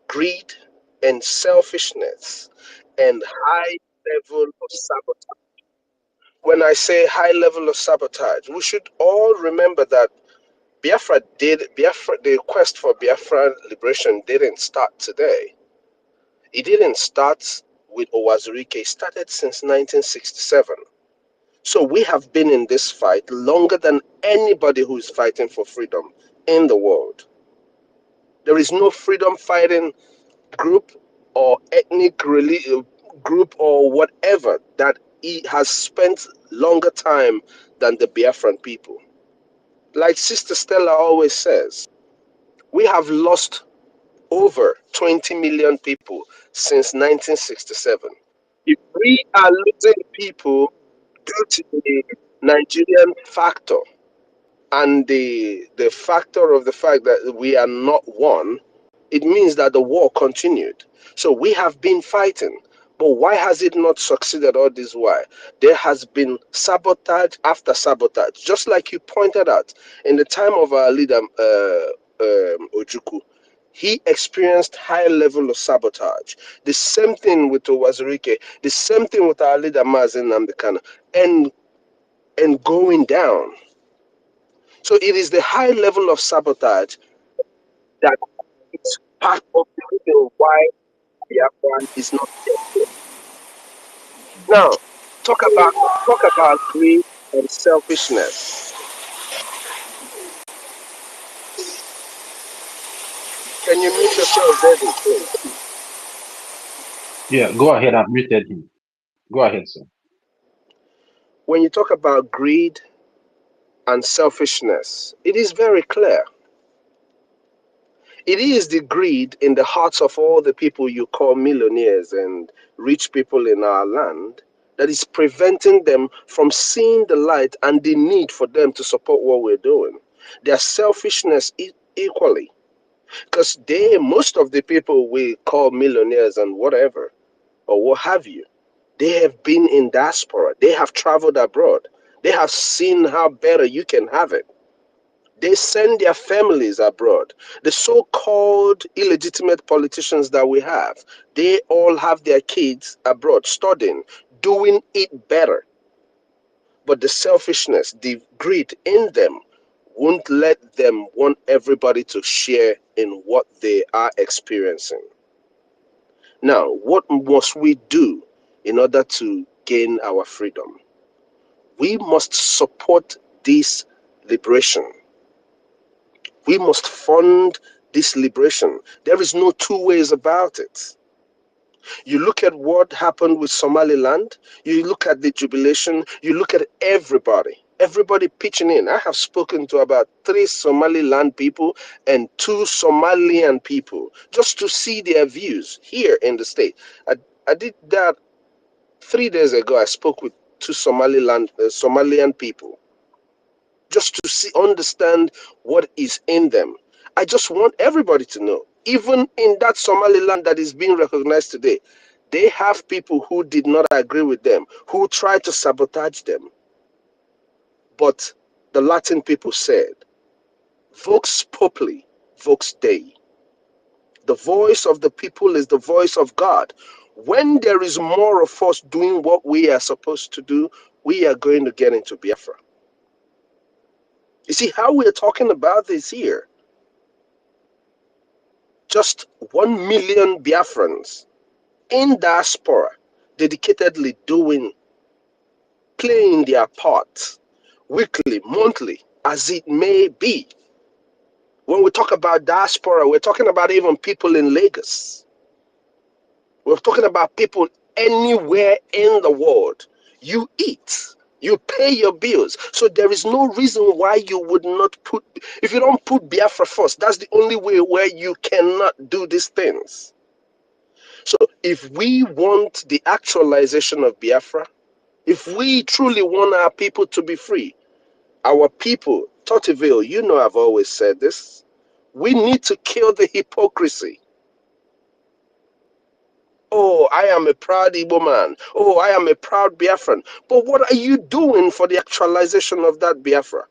greed and selfishness, and high level of sabotage. When I say high level of sabotage, we should all remember that the quest for Biafra liberation didn't start today. It didn't start with Owazurike. It started since 1967. So we have been in this fight longer than anybody who is fighting for freedom in the world. There is no freedom fighting group or ethnic group or whatever that he has spent longer time than the Biafran people. Like Sister Stella always says, we have lost over 20 million people since 1967. If we are losing people due to the Nigerian factor and the factor of the fact that we are not one, it means that the war continued. So we have been fighting. But why has it not succeeded all this while? There has been sabotage after sabotage. Just like you pointed out, in the time of our leader, Ojukwu, he experienced high level of sabotage. The same thing with Owazurike, the same thing with our leader, Mazen Namdekana, and going down. So it is the high level of sabotage that is part of the reason why Biafran is not there. Now, talk about greed and selfishness. Can you mute yourself, David, please? Yeah, go ahead. I muted him. Go ahead, sir. When you talk about greed and selfishness, it is very clear. It is the greed in the hearts of all the people you call millionaires and rich people in our land that is preventing them from seeing the light and the need for them to support what we're doing. Their selfishness equally. Because most of the people we call millionaires and whatever, or what have you, they have been in diaspora. They have traveled abroad. They have seen how better you can have it. They send their families abroad. The so-called illegitimate politicians that we have, they all have their kids abroad studying, doing it better. But the selfishness, the greed in them won't let them want everybody to share in what they are experiencing. Now, what must we do in order to gain our freedom? We must support this liberation. We must fund this liberation. There is no two ways about it. You look at what happened with Somaliland, you look at the jubilation, you look at everybody pitching in. I have spoken to about 3 Somaliland people and 2 Somalian people just to see their views here in the state. I did that 3 days ago. I spoke with 2 Somalian people just to understand what is in them. I just want everybody to know, even in that Somaliland that is being recognized today, they have people who did not agree with them, who tried to sabotage them. But the Latin people said, Vox Populi, Vox Dei. The voice of the people is the voice of God. When there is more of us doing what we are supposed to do, we are going to get into Biafra. You see how we're talking about this here? Just 1 million Biafrans in diaspora dedicatedly playing their part weekly, monthly, as it may be. When we talk about diaspora, we're talking about even people in Lagos. We're talking about people anywhere in the world. You eat. You pay your bills. So there is no reason why you would not put, if you don't put Biafra first, that's the only way where you cannot do these things. So if we want the actualization of Biafra, if we truly want our people to be free, our people, Tocqueville, you know I've always said this, we need to kill the hypocrisy. Oh, I am a proud Igbo man. Oh, I am a proud Biafran. But what are you doing for the actualization of that Biafra?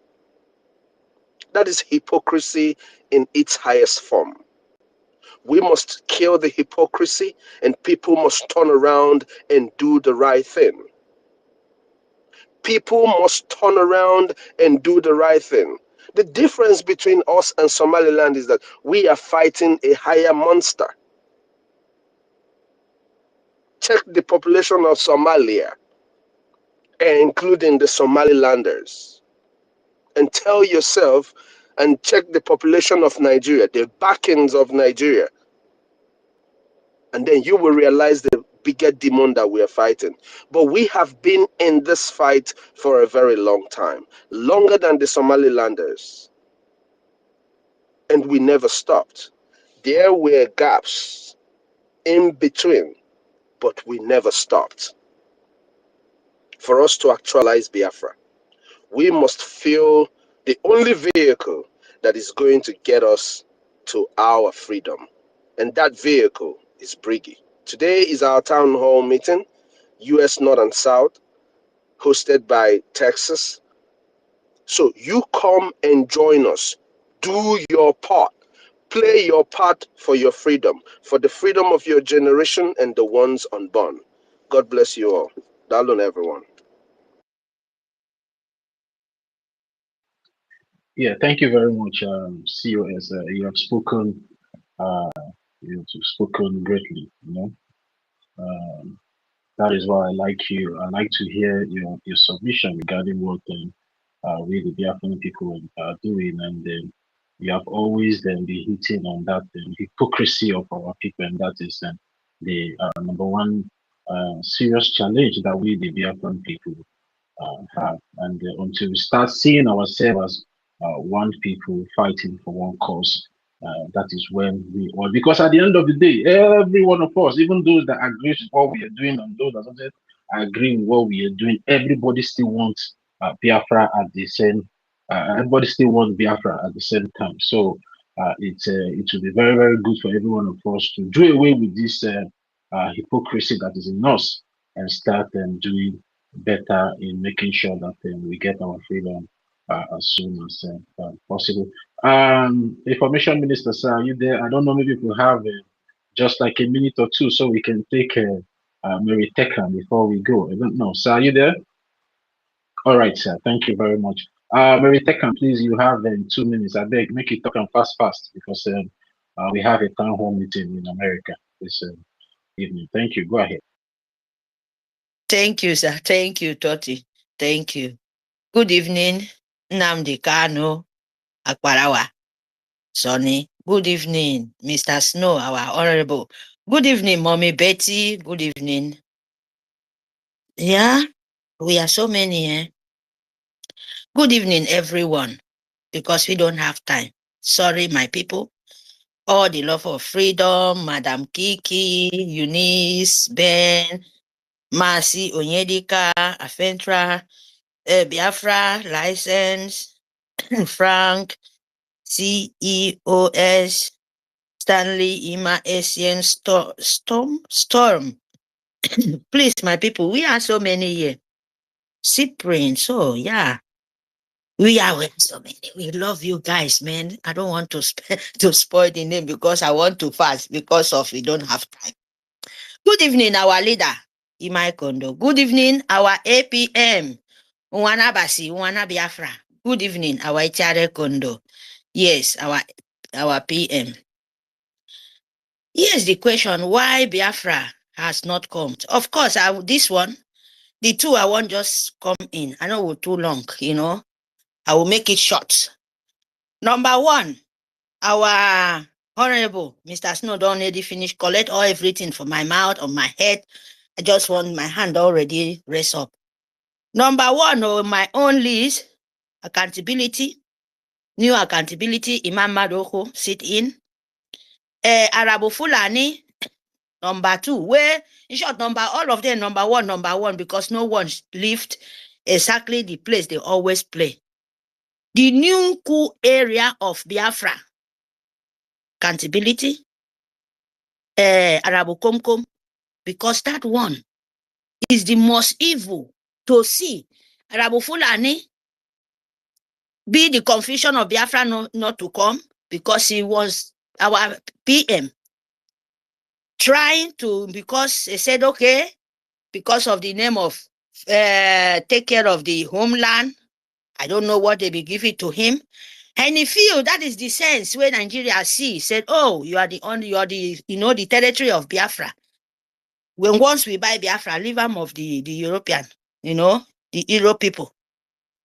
That is hypocrisy in its highest form. We must kill the hypocrisy and people must turn around and do the right thing. People must turn around and do the right thing. The difference between us and Somaliland is that we are fighting a higher monster. Check the population of Somalia, including the Somalilanders, and tell yourself and check the population of Nigeria, the backings of Nigeria, and then you will realize the bigger demon that we are fighting. But we have been in this fight for a very long time, longer than the Somalilanders, and we never stopped. There were gaps in between, but we never stopped. For us to actualize Biafra, we must feel the only vehicle that is going to get us to our freedom. And that vehicle is Brgie. Today is our town hall meeting, US North and South, hosted by Texas. So you come and join us. Do your part. Play your part for your freedom, for the freedom of your generation and the ones unborn. God bless you all. Dalun, everyone. Yeah, thank you very much, COS. Uh, you have spoken greatly. Um, that is why I like you. I like to hear your submission regarding what we the Biafran people are doing, and you have always then been hitting on that hypocrisy of our people, and that is the number one serious challenge that we the Biafran people have. And until we start seeing ourselves as one people fighting for one cause, that is when we all, because at the end of the day, every one of us, even those that agree with what we are doing and those that doesn't agree with what we are doing, everybody still wants Biafra at the same. Everybody still wants Biafra at the same time. So it will be very very good for every one of us to do away with this hypocrisy that is in us and start doing better in making sure that we get our freedom as soon as possible. Information Minister, sir, are you there? I don't know, maybe if we have just like a minute or two so we can take Mary Tekan before we go. I don't know. Sir, are you there? All right, sir. Thank you very much. Mary Tekan, please, you have 2 minutes. I beg, make it talk and fast because we have a town hall meeting in America this evening. Thank you. Go ahead. Thank you, sir. Thank you, Toti. Thank you. Good evening, Nnamdi Kanu, Akbarawa, Sonny. Good evening, Mr. Snow, our honorable. Good evening, Mommy Betty. Good evening. Yeah, we are so many. Good evening, everyone, because we don't have time. Sorry, my people. All the love of freedom, Madam Kiki, Eunice, Ben, Mercy, Onyedika, Afentra, Biafra, License, Frank, CEOS, Stanley, Ima, Asian, Storm. Please, my people, we are so many here. Cyprian, so yeah. We are so many. We love you guys, man. I don't want to to spoil the name because I want to fast because of we don't have time. Good evening, our leader, Imai Kondo. Good evening, our APM, Unwana Basi, Unwana Biafra. Good evening, our Ichere Kondo. Yes, our PM. Here's the question, why Biafra has not come? Of course, this one, the two I won't just come in. I know we're too long, I will make it short. Number one, our Honorable Mr. Snow don't already finish, collect all everything from my mouth or my head. I just want my hand already raised up. Number one on my own list, accountability. New accountability, Imam Madoko, sit in. Arabo Fulani, number two. Where, in short, all of them, number one, because no one left exactly the place they always play. The new cool area of Biafra, accountability, Arabo Komkom, because that one is the most evil to see. Arabo Fulani be the confusion of Biafra not to come, because he was our PM trying to, because they said, okay, because of the name of take care of the homeland, I don't know what they be giving to him. And he feel that is the sense where Nigeria said, oh, you are the the territory of Biafra. When once we buy Biafra, leave them of the European, the Euro people.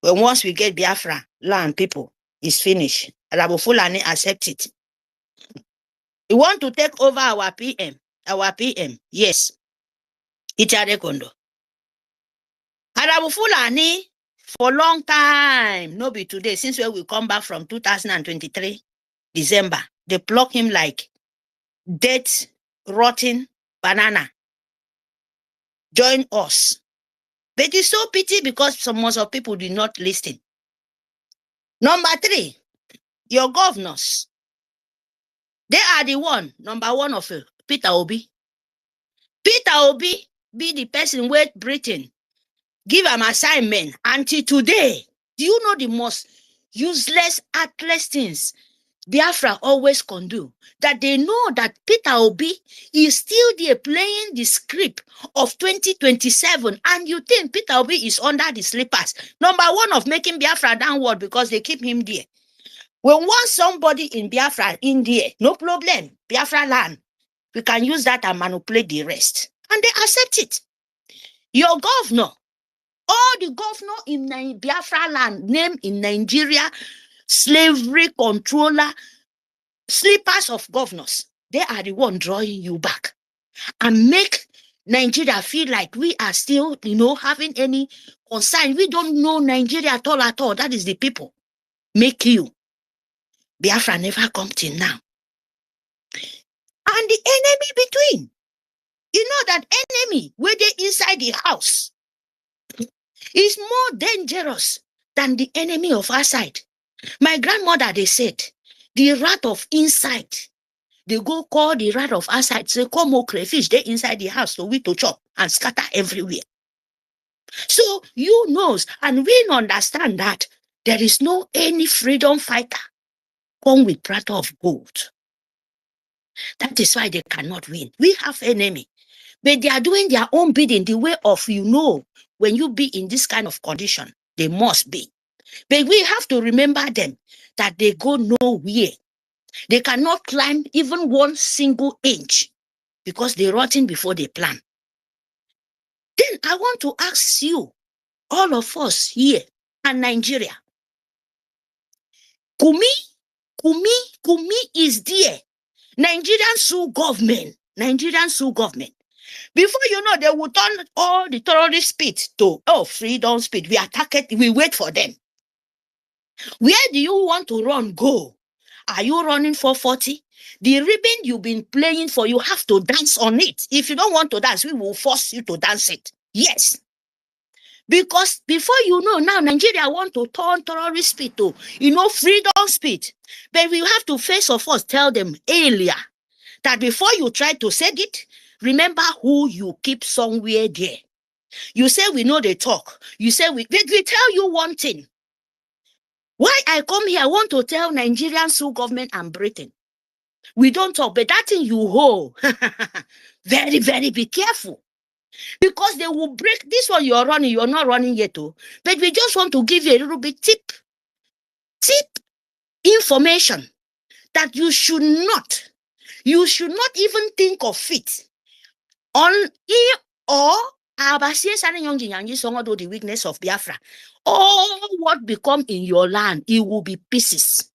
When once we get Biafra land people, it's finished. Arabo Fulani accept it. You want to take over our PM, yes. Ichare Kondo. Arabo Fulani, for a long time, no be today, since when we come back from 2023, December, they pluck him like dead, rotten banana. Join us. But it's so pity because most of people did not listen. Number three, your governors. They are the one, number one of Peter Obi. Peter Obi be the person where Britain give an assignment until today. Do you know the most useless, heartless things Biafra always can do? That they know that Peter Obi is still there playing the script of 2027, and you think Peter Obi is under the slippers. Number one of making Biafra downward because they keep him there. When once somebody in Biafra in there, no problem, Biafra land, we can use that and manipulate the rest. And they accept it. Your governor, all the governor in Biafra land, name in Nigeria, slavery controller, slippers of governors, they are the one drawing you back and make Nigeria feel like we are still, having any concern. We don't know Nigeria at all. That is the people make you. Biafra never come till now. And the enemy between. You know that enemy where they inside the house is more dangerous than the enemy of outside. My grandmother, they said, the rat of inside, they go call the rat of outside, say, come more crayfish, they inside the house, so we to chop and scatter everywhere. So you knows, and we understand that there is no any freedom fighter come with platter of gold. That is why they cannot win. We have enemy, but they are doing their own bidding the way of, when you be in this kind of condition, they must be. But we have to remember them that they go nowhere. They cannot climb even one single inch because they rotten before they plan. Then I want to ask you, all of us here in Nigeria, Kumi is there. Nigerian sue government. Before you know, they will turn all the terrorist speed to, freedom speed. We attack it, we wait for them. Where do you want to run? Go. Are you running for 40? The ribbon you've been playing for, you have to dance on it. If you don't want to dance, we will force you to dance it. Yes. Because before you know, now Nigeria want to turn terrorist speed to, freedom speed. But we have to first of all tell them earlier that before you try to set it, remember who you keep somewhere there. You say we know they talk. You say we tell you one thing. Why I come here, I want to tell Nigerian sue government and Britain. We don't talk, but that thing you hold, very, very be careful. Because they will break this one you're running, you're not running yet, too. But we just want to give you a little bit tip information that you should not even think of it. The weakness of Biafra. All what become in your land, it will be pieces.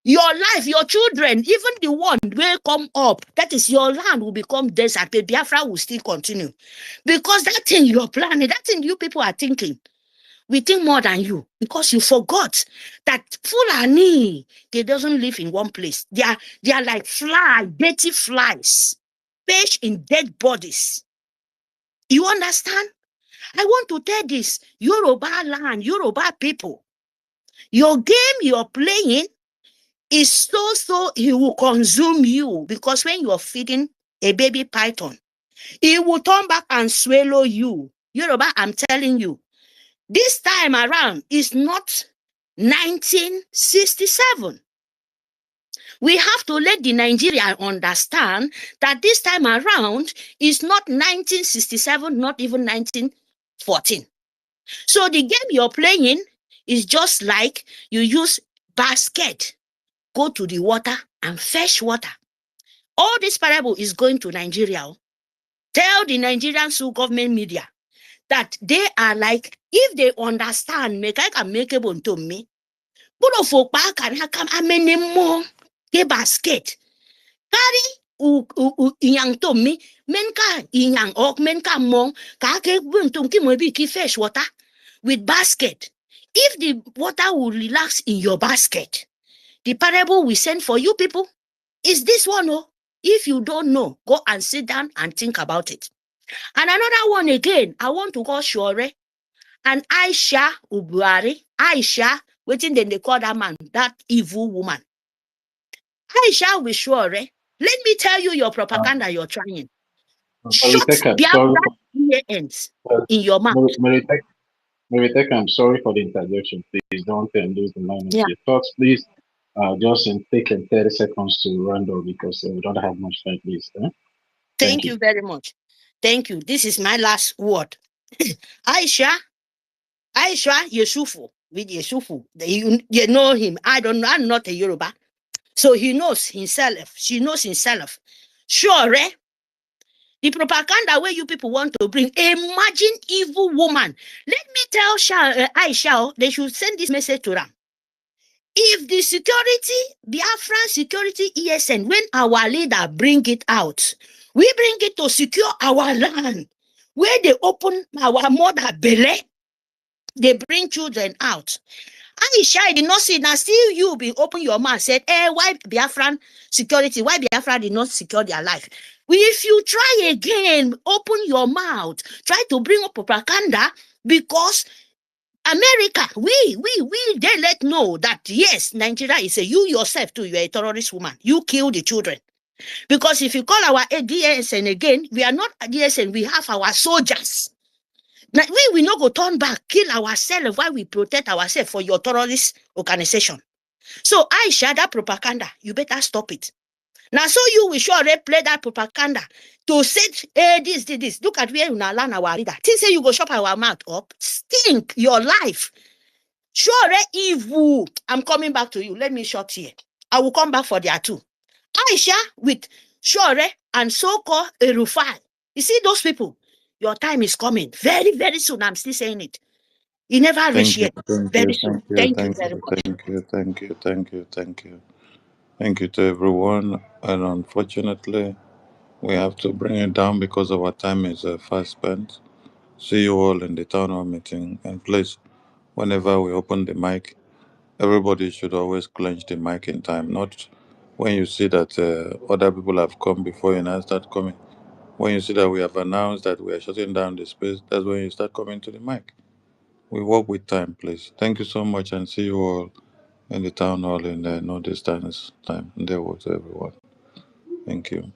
Your life, your children, even the one will come up, that is your land will become desert, but Biafra will still continue. Because that thing you're planning, that thing you people are thinking, we think more than you, because you forgot that Fulani, they doesn't live in one place. They are like fly, dirty flies, perched in dead bodies. You understand? I want to tell this, Yoruba land, Yoruba people, your game you're playing is so he will consume you, because when you are feeding a baby python, it will turn back and swallow you. Yoruba, I'm telling you, this time around is not 1967. We have to let the Nigerian understand that this time around is not 1967, not even 1914. So the game you're playing is just like you use basket, go to the water and fetch water. All this parable is going to Nigeria. Tell the Nigerian government media that they are like, if they understand, make I can make able to me. But of can come many more basket. Carry yang to me, menka yang ok menka mong, ka ke buntum ki mo bi ki fresh water with basket. If the water will relax in your basket, the parable we send for you people is this one. Oh, if you don't know, go and sit down and think about it. And another one again, I want to call Shore and Aisha Ubuari. Aisha, waiting then they call that man, that evil woman. Aisha with Shore. Let me tell you your propaganda you're trying. Shut Biafra ends in your mouth. Meriteka, I'm sorry for the interjection. Please don't lose the line of your thoughts. Please, just take 30 seconds to run over, because we don't have much time, please. Thank you very much. Thank you. This is my last word. Aisha Yusufu, with Yusufu. You know him. I don't know. I'm not a Yoruba. So he knows himself. She knows himself. Sure, the propaganda where you people want to bring, imagine evil woman. Let me tell Aisha, they should send this message to them. If the security, Biafran security ESN, when our leader bring it out, we bring it to secure our land. Where they open our mother belly, they bring children out. Aisha did not see, now still you be open your mouth, said, why Biafran security, why Biafra did not secure their life? If you try again, open your mouth, try to bring up propaganda, because America, we they let know that yes, Nigeria is you yourself too, you're a terrorist woman. You kill the children. Because if you call our DSN again, we are not DSN, we have our soldiers. Now, we not go turn back, kill ourselves while we protect ourselves for your terrorist organization. So Aisha, that propaganda, you better stop it. Now, so you will sure play that propaganda to say, this. Look at where you now learn our leader. Think say you go shop our mouth up, stink your life. Sure, evil. I'm coming back to you. Let me short here. I will come back for their two. Aisha with Sure and so-called Erufai. You see those people? Your time is coming. Very, very soon. I'm still saying it. You never reach yet. Very soon. Thank you very much. Thank you to everyone. And unfortunately, we have to bring it down because our time is fast spent. See you all in the town hall meeting. And please, whenever we open the mic, everybody should always clench the mic in time, not when you see that other people have come before you now start coming. When you see that we have announced that we are shutting down the space, that's when you start coming to the mic. We work with time, please. Thank you so much, and see you all in the town hall in no distance time. There was everyone. Thank you.